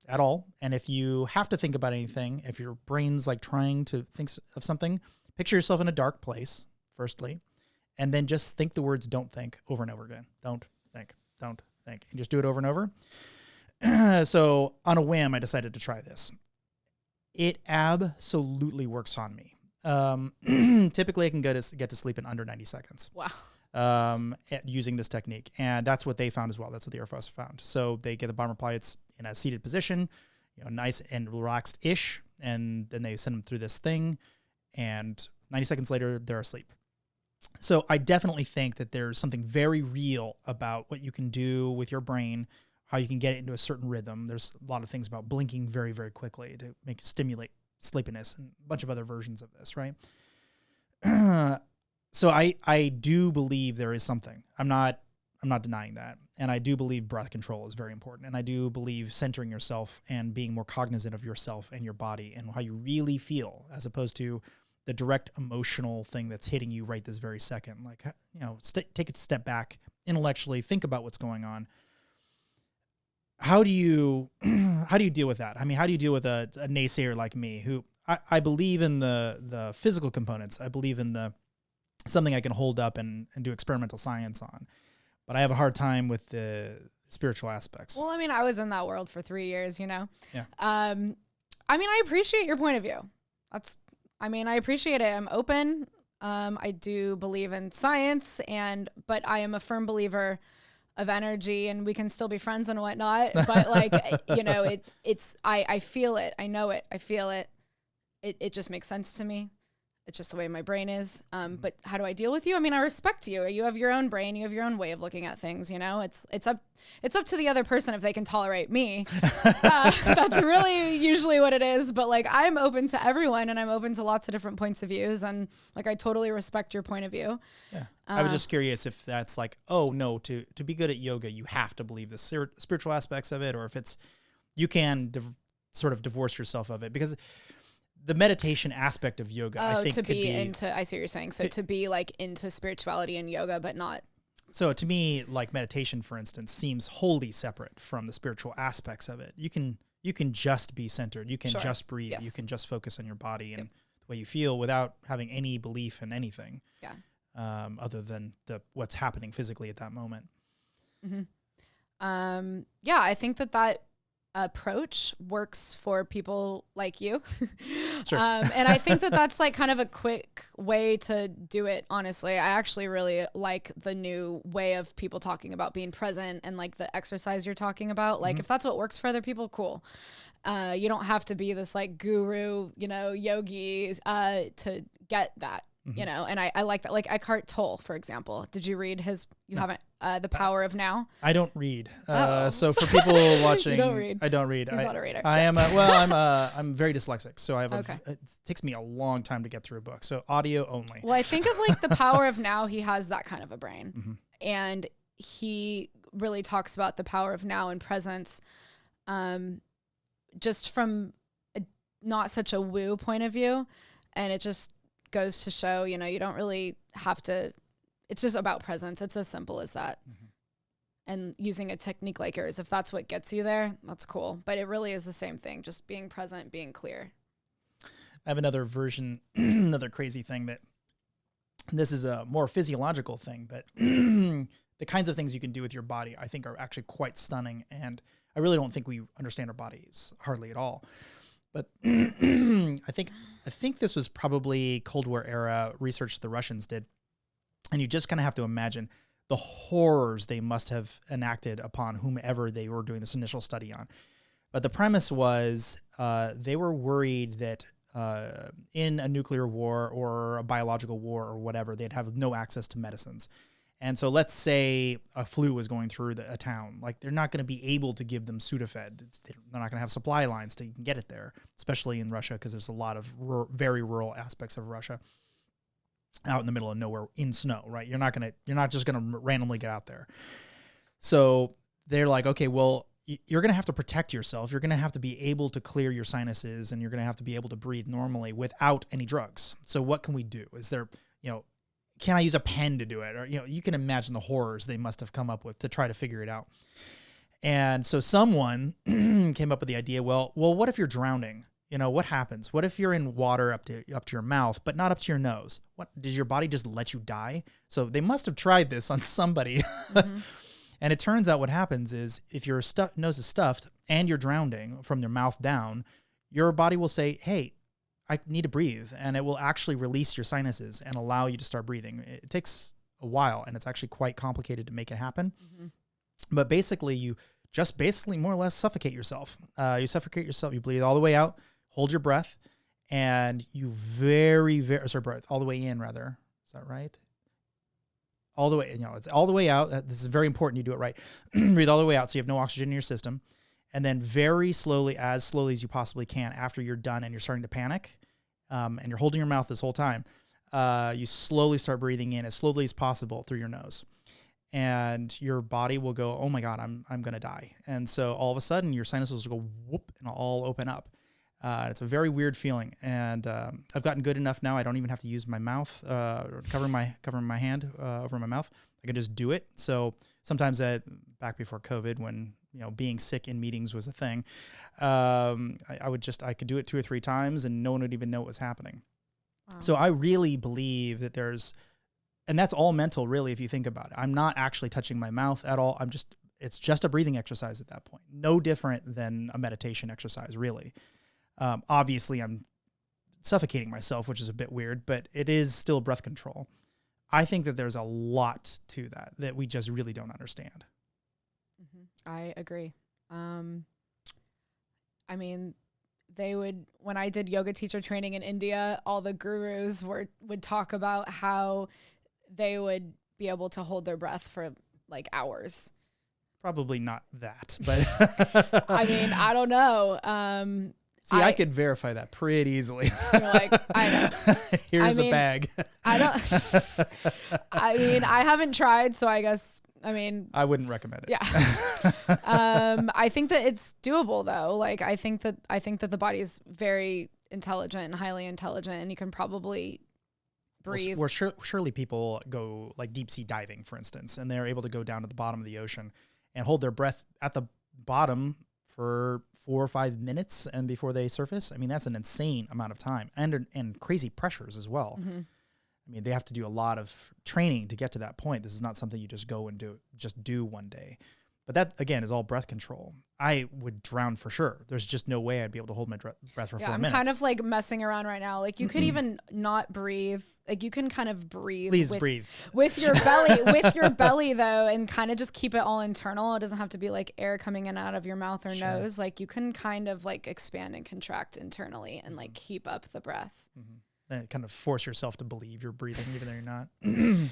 at all. And if you have to think about anything, if your brain's like trying to think of something, picture yourself in a dark place, firstly, and then just think the words "don't think" over and over again. Don't think, don't think, and just do it over and over. So on a whim, I decided to try this. It absolutely works on me. Typically I can get to sleep in under 90 seconds. Wow. Using this technique. And that's what they found as well. That's what the Air Force found. So they get the bomber pilots in a seated position, nice and relaxed-ish. And then they send them through this thing, and 90 seconds later, they're asleep. So I definitely think that there's something very real about what you can do with your brain, how you can get it into a certain rhythm. There's a lot of things about blinking very, very quickly to stimulate sleepiness, and a bunch of other versions of this, right? So I do believe there is something. I'm not denying that. And I do believe breath control is very important. And I do believe centering yourself and being more cognizant of yourself and your body and how you really feel, as opposed to the direct emotional thing that's hitting you right this very second. Like, take a step back intellectually, think about what's going on. How do you deal with that? I mean, how do you deal with a naysayer like me, who I believe in the physical components. I believe in something I can hold up and do experimental science on, but I have a hard time with the spiritual aspects. Well, I mean, I was in that world for 3 years, Yeah. I mean, I appreciate your point of view. I appreciate it. I'm open. I do believe in science, but I am a firm believer of energy, and we can still be friends and whatnot. But I feel it. I know it. I feel it. It just makes sense to me. It's just the way my brain is. But how do I deal with you? I mean, I respect you. You have your own brain. You have your own way of looking at things. It's up to the other person if they can tolerate me. That's really usually what it is. But I'm open to everyone, and I'm open to lots of different points of views. And I totally respect your point of view. Yeah. I was just curious if that's oh no, to be good at yoga, you have to believe the spiritual aspects of it, or if you can sort of divorce yourself of it, because the meditation aspect of yoga, I think, could be into. I see what you're saying. So to be into spirituality and yoga, but not. So to me, meditation, for instance, seems wholly separate from the spiritual aspects of it. You can just be centered. You can just breathe. Yes. You can just focus on your body and the way you feel without having any belief in anything. Yeah. Other than what's happening physically at that moment. Mm-hmm. Yeah, I think that approach works for people like you. Sure. And I think that's kind of a quick way to do it. Honestly, I actually really like the new way of people talking about being present and the exercise you're talking about. If that's what works for other people, cool. You don't have to be this guru, yogi, to get that. you know, and I like that. Like Eckhart Tolle, for example. Did you read his, you haven't, The Power of Now? I don't read. So for people watching, You don't read. I don't read. He's not a reader. I'm very dyslexic. So I have it takes me a long time to get through a book. So audio only. Well, I think of like The Power of Now, he has that kind of a brain. And he really talks about the power of now and presence, just from not such a woo point of view. And it just goes to show, you know, you don't really have to, it's just about presence. It's as simple as that. And using a technique like yours, if that's what gets you there, that's cool. But it really is the same thing, just being present, being clear. I have another version, another crazy thing that this is a more physiological thing, but the kinds of things you can do with your body, I think, are actually quite stunning. And I really don't think we understand our bodies hardly at all. But I think this was probably Cold War era research the Russians did. And you just kind of have to imagine the horrors they must have enacted upon whomever they were doing this initial study on. But the premise was they were worried that in a nuclear war or a biological war or whatever, they'd have no access to medicines. And so let's say a flu was going through a town, like they're not going to be able to give them Sudafed. They're not going to have supply lines to get it there, especially in Russia, because there's a lot of very rural aspects of Russia out in the middle of nowhere in snow, right? You're not just going to randomly get out there. So they're like, okay, well, you're going to have to protect yourself. You're going to have to be able to clear your sinuses, and you're going to have to be able to breathe normally without any drugs. So what can we do? Is there, can I use a pen to do it? Or, you can imagine the horrors they must have come up with to try to figure it out. And so someone came up with the idea, well, what if you're drowning? What happens? What if you're in water up to your mouth, but not up to your nose? What, does your body just let you die? So they must have tried this on somebody. And it turns out what happens is if your nose is stuffed and you're drowning from your mouth down, your body will say, hey, I need to breathe. And it will actually release your sinuses and allow you to start breathing. It takes a while, and it's actually quite complicated to make it happen. But basically, you just more or less suffocate yourself. You suffocate yourself. You breathe all the way out, hold your breath, and you breath all the way in, rather. Is that right? All the way, it's all the way out. This is very important. You do it right. Breathe all the way out so you have no oxygen in your system. And then very slowly, as slowly as you possibly can, after you're done and you're starting to panic, and you're holding your mouth this whole time, you slowly start breathing in as slowly as possible through your nose. And your body will go, oh my God, I'm going to die. And so all of a sudden your sinuses will go whoop and all open up. It's a very weird feeling. And I've gotten good enough now. I don't even have to use my mouth, or covering my hand over my mouth. I can just do it. So sometimes back before COVID, when being sick in meetings was a thing, I could do it 2 or 3 times and no one would even know what was happening. Wow. So I really believe that and that's all mental, really, if you think about it. I'm not actually touching my mouth at all. It's just a breathing exercise at that point. No different than a meditation exercise, really. Obviously I'm suffocating myself, which is a bit weird, but it is still breath control. I think that there's a lot to that we just really don't understand. I agree. I mean, when I did yoga teacher training in India, all the gurus would talk about how they would be able to hold their breath for like hours. Probably not that, but I mean, I don't know. See, I could verify that pretty easily. You're like, I know. Here's a bag. I haven't tried, so I guess, I wouldn't recommend it. Yeah. I think that it's doable though. Like, I think that the body is very intelligent and highly intelligent, and you can probably breathe. Well, surely people go like deep sea diving, for instance, and they're able to go down to the bottom of the ocean and hold their breath at the bottom for 4 or 5 minutes and before they surface. That's an insane amount of time and crazy pressures as well. They have to do a lot of training to get to that point. This is not something you just go and do one day. But that, again, is all breath control. I would drown for sure. There's just no way I'd be able to hold my breath for 4 minutes. I'm kind of like messing around right now. Like, you could even not breathe. Like, you can kind of breathe. Please breathe. With your belly, though, and kind of just keep it all internal. It doesn't have to be like air coming in and out of your mouth or nose. Like, you can kind of like expand and contract internally and like keep up the breath. kind of force yourself to believe you're breathing even though you're not.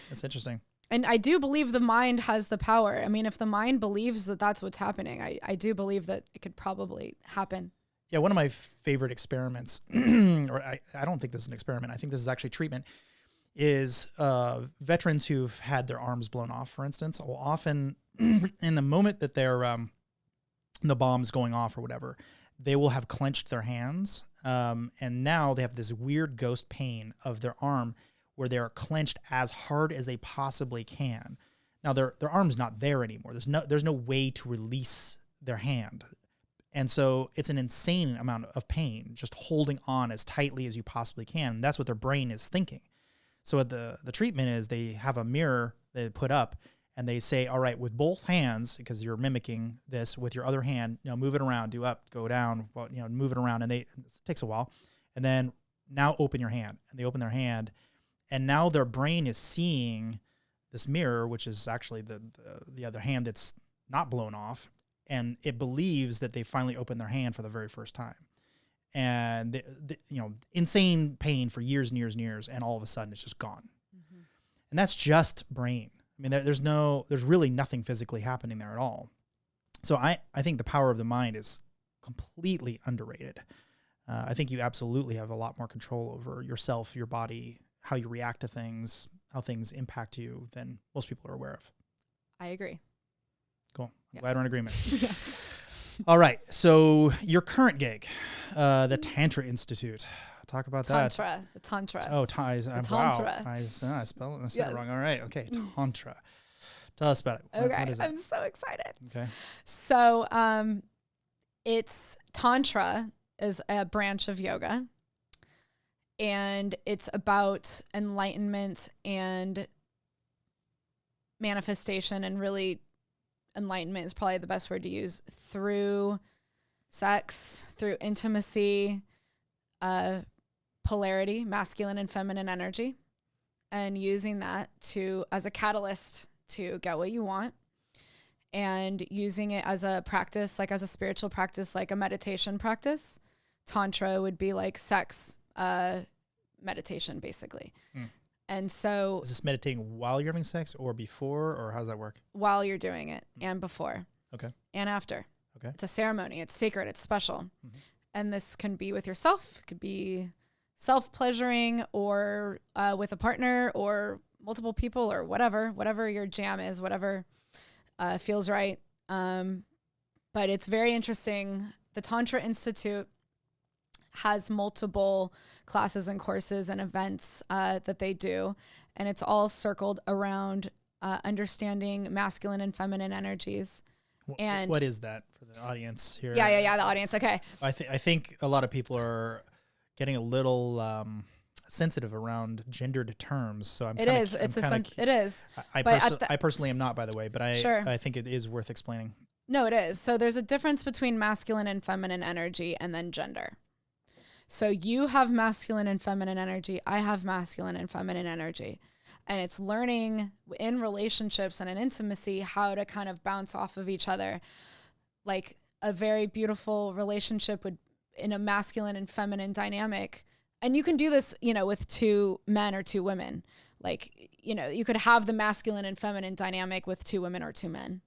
That's interesting. And I do believe the mind has the power. I mean, if the mind believes that that's what's happening, I do believe that it could probably happen. Yeah, one of my favorite experiments, or I don't think this is an experiment, I think this is actually treatment, is veterans who've had their arms blown off, for instance, will often, in the moment that they're, the bomb's going off or whatever, they will have clenched their hands, and now they have this weird ghost pain of their arm where they're clenched as hard as they possibly can. Now their arm's not there anymore. There's no way to release their hand. And so it's an insane amount of pain, just holding on as tightly as you possibly can. And that's what their brain is thinking. So what the treatment is, they have a mirror they put up and they say, all right, with both hands, because you're mimicking this with your other hand, move it around, do up, go down, move it around. And it takes a while. And then now open your hand. And they open their hand. And now their brain is seeing this mirror, which is actually the other hand that's not blown off. And it believes that they finally opened their hand for the very first time. And, insane pain for years and years and years. And all of a sudden it's just gone. Mm-hmm. And that's just brain. I mean, there's really nothing physically happening there at all. So I think the power of the mind is completely underrated. I think you absolutely have a lot more control over yourself, your body, how you react to things, how things impact you than most people are aware of. I agree. Cool. I'm glad we're in agreement. Yeah. All right. So your current gig, the Tantra Institute. Talk about that. The Tantra. Oh, Tantra. Wow. I spelled it wrong. All right. Okay. Tantra. Tell us about it. Okay. What is it? I'm so excited. Okay. So it's Tantra is a branch of yoga. And it's about enlightenment and manifestation, and really enlightenment is probably the best word to use, through sex, through intimacy, polarity, masculine and feminine energy, and using that as a catalyst to get what you want, and using it as a practice, like as a spiritual practice, like a meditation practice. Tantra would be like sex, meditation, basically. And so is this meditating while you're having sex or before, or how does that work? While you're doing it, and before. Okay. And after. Okay. It's a ceremony. It's sacred. It's special. Mm-hmm. And this can be with yourself. It could be self-pleasuring, or with a partner, or multiple people, or whatever your jam is, whatever feels right. But it's very interesting. The Tantra Institute has multiple classes and courses and events that they do. And it's all circled around understanding masculine and feminine energies. And what is that for the audience here? Yeah. The audience. Okay. I think a lot of people are getting a little sensitive around gendered terms. So it is. I personally am not, by the way, but I think it is worth explaining. No, it is. So there's a difference between masculine and feminine energy, and then gender. So you have masculine and feminine energy. I have masculine and feminine energy. And it's learning in relationships and in intimacy how to kind of bounce off of each other. Like a very beautiful relationship in a masculine and feminine dynamic. And you can do this, with two men or two women. Like, you could have the masculine and feminine dynamic with two women or two men.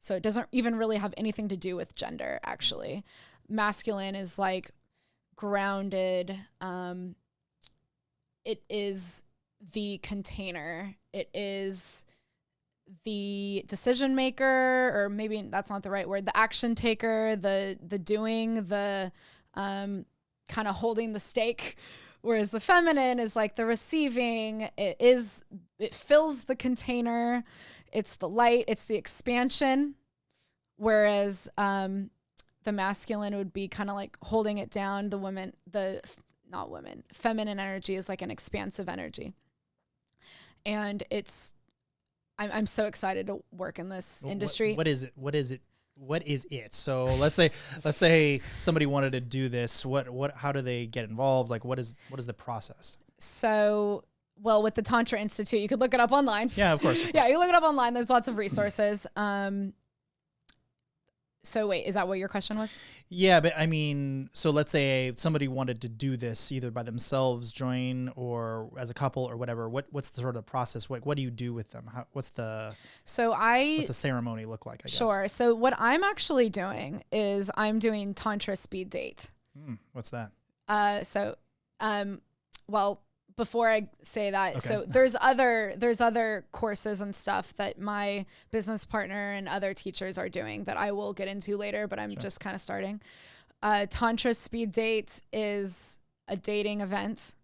So it doesn't even really have anything to do with gender, actually. Masculine is like grounded. It is the container. It is the decision maker, or maybe that's not the right word, the action taker, the doing, the kind of holding the stake. Whereas the feminine is like the receiving. It fills the container. It's the light. It's the expansion. Whereas the masculine would be kind of like holding it down. Feminine energy is like an expansive energy. And I'm so excited to work in this industry. What is it? So let's say somebody wanted to do this. How do they get involved? Like, what is the process? So, well, with the Tantra Institute, you could look it up online. Yeah, of course. Yeah, you look it up online. There's lots of resources. So wait, is that what your question was? Yeah, but I mean, so let's say somebody wanted to do this either by themselves, join, or as a couple or whatever. What's the sort of process? What do you do with them? What's the ceremony look like? I guess. Sure. So what I'm actually doing is I'm doing Tantra speed date. What's that? Well, before I say that, Okay. so there's other courses and stuff that my business partner and other teachers are doing that I will get into later, but I'm just kind of starting. Tantra speed date is a dating event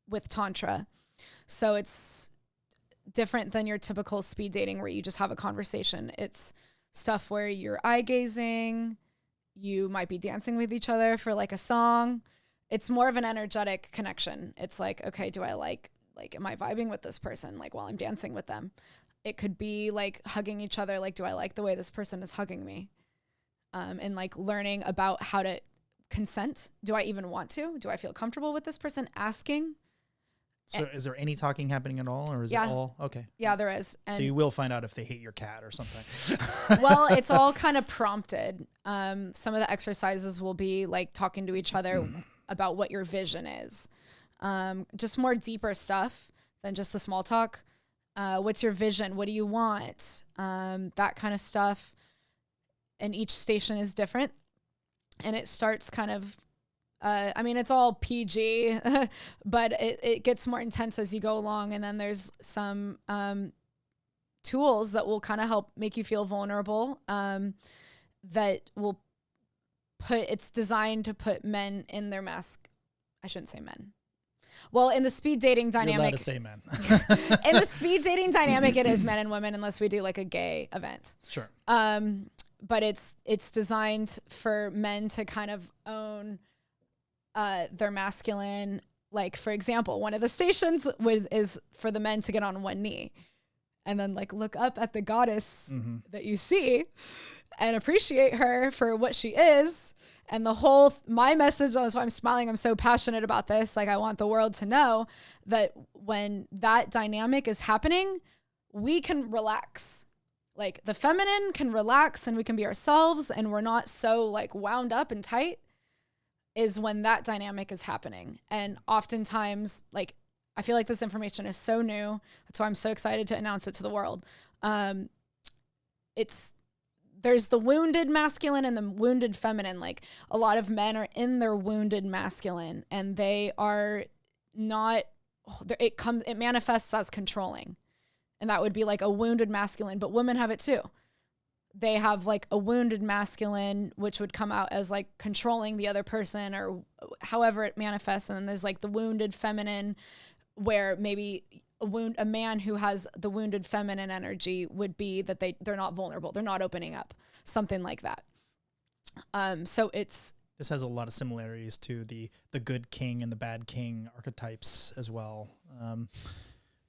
with Tantra. So it's different than your typical speed dating where you just have a conversation. It's stuff where you're eye gazing, you might be dancing with each other for like a song. It's more of an energetic connection. It's like, okay, do I like, am I vibing with this person? Like while I'm dancing with them, it could be like hugging each other. Like, do I like the way this person is hugging me? And like learning about how to consent. Do I even want to? Do I feel comfortable with this person asking? So is there any talking happening at all, or is it all okay? Yeah, there is. And so you will find out if they hate your cat or something. Well, it's all kind of prompted. Some of the exercises will be like talking to each other about what your vision is. Just more deeper stuff than just the small talk. What's your vision? What do you want? That kind of stuff. And each station is different. And it starts kind of, it's all PG, but it gets more intense as you go along. And then there's some tools that will kind of help make you feel vulnerable, that will it's designed to put men in their mask. I shouldn't say men. Well, in the speed dating dynamic. You're allowed to say men. In the speed dating dynamic, it is men and women unless we do like a gay event. Sure. But it's designed for men to kind of own their masculine. Like, for example, one of the stations is for the men to get on one knee and then like look up at the goddess that you see and appreciate her for what she is. And my message, that's why I'm smiling, I'm so passionate about this. Like, I want the world to know that when that dynamic is happening, we can relax. Like, the feminine can relax and we can be ourselves and we're not so like wound up and tight, is when that dynamic is happening. And oftentimes, like, I feel like this information is so new. That's why I'm so excited to announce it to the world. There's the wounded masculine and the wounded feminine. Like, a lot of men are in their wounded masculine and they are not, it manifests as controlling. And that would be like a wounded masculine, but women have it too. They have like a wounded masculine, which would come out as like controlling the other person or however it manifests. And then there's like the wounded feminine, where maybe a man who has the wounded feminine energy would be that they're not vulnerable. They're not opening up, something like that. This has a lot of similarities to the good king and the bad king archetypes as well.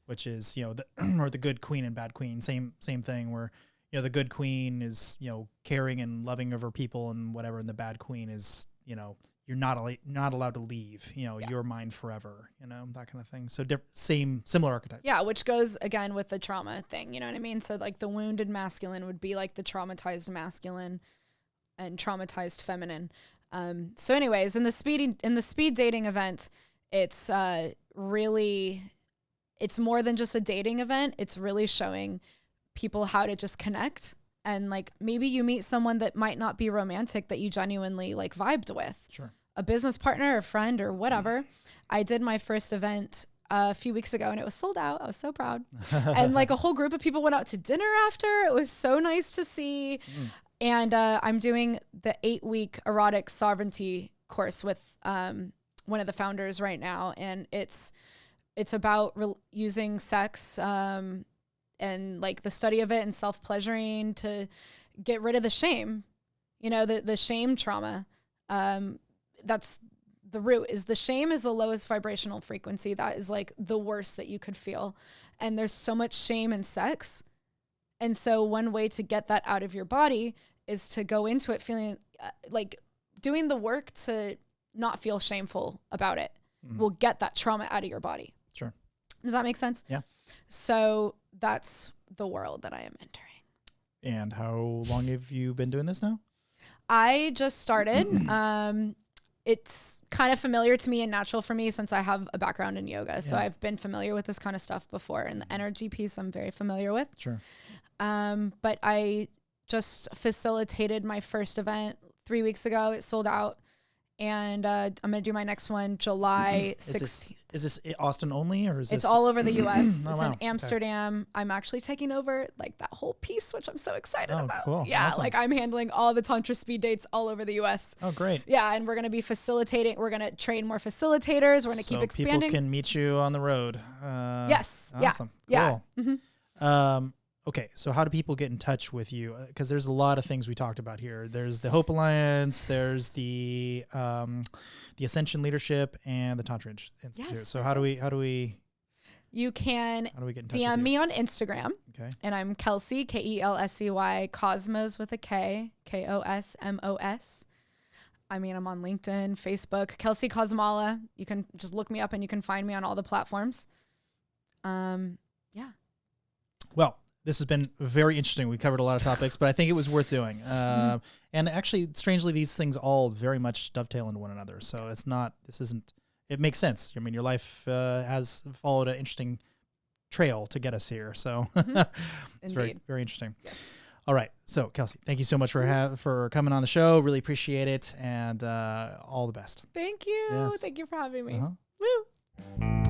Which is, or the good queen and bad queen, same thing where, the good queen is, caring and loving of her people and whatever. And the bad queen is, you're not allowed to leave, you're mine forever, that kind of thing. So similar archetypes. Yeah. Which goes again with the trauma thing. You know what I mean? So like the wounded masculine would be like the traumatized masculine and traumatized feminine. So anyways, in the speed dating event, it's it's more than just a dating event. It's really showing people how to just connect. And like, maybe you meet someone that might not be romantic that you genuinely like vibed with. Sure. A business partner, a friend, or whatever. I did my first event a few weeks ago and it was sold out. I was so proud. And like a whole group of people went out to dinner after. It was so nice to see. And I'm doing the 8-week erotic sovereignty course with one of the founders right now. And it's about using sex and like the study of it and self-pleasuring to get rid of the shame, the shame trauma. That's the root. Is the shame is the lowest vibrational frequency. That is like the worst that you could feel. And there's so much shame in sex. And so one way to get that out of your body is to go into it feeling like doing the work to not feel shameful about it will get that trauma out of your body. Sure. Does that make sense? Yeah. So that's the world that I am entering. And how long have you been doing this now? I just started. It's kind of familiar to me and natural for me since I have a background in yoga. So I've been familiar with this kind of stuff before, and the energy piece I'm very familiar with. Sure. But I just facilitated my first event 3 weeks ago. It sold out. And I'm going to do my next one July 16th. Is this Austin only, or is this? It's all over the U.S. Oh, It's wow. in Amsterdam. Okay. I'm actually taking over like that whole piece, which I'm so excited about. Cool. Yeah, Awesome. like I'm handling all the Tantra speed dates all over the U.S. Oh, great. Yeah, and we're going to be facilitating. We're going to train more facilitators. We're going to keep expanding. So people can meet you on the road. Yes. Awesome. Yeah. Cool. Yeah. Okay, so how do people get in touch with you? Because there's a lot of things we talked about here. There's the Hope Alliance, there's the Ascension Leadership, and the Tantra Institute. Yes, so how do we? You can How do we get in touch DM with you? me on Instagram. Okay. And I'm Kelsey, Kelsey, Cosmos with a K, Kosmos. I mean, I'm on LinkedIn, Facebook, Kelsey Kosmala. You can just look me up and you can find me on all the platforms. Yeah. Well, this has been very interesting. We covered a lot of topics, but I think it was worth doing. And actually, strangely, these things all very much dovetail into one another. So it makes sense. I mean, your life has followed an interesting trail to get us here. So it's very, very interesting. Yes. All right. So, Kelsey, thank you so much for coming on the show. Really appreciate it. And all the best. Thank you. Yes. Thank you for having me. Uh-huh. Woo.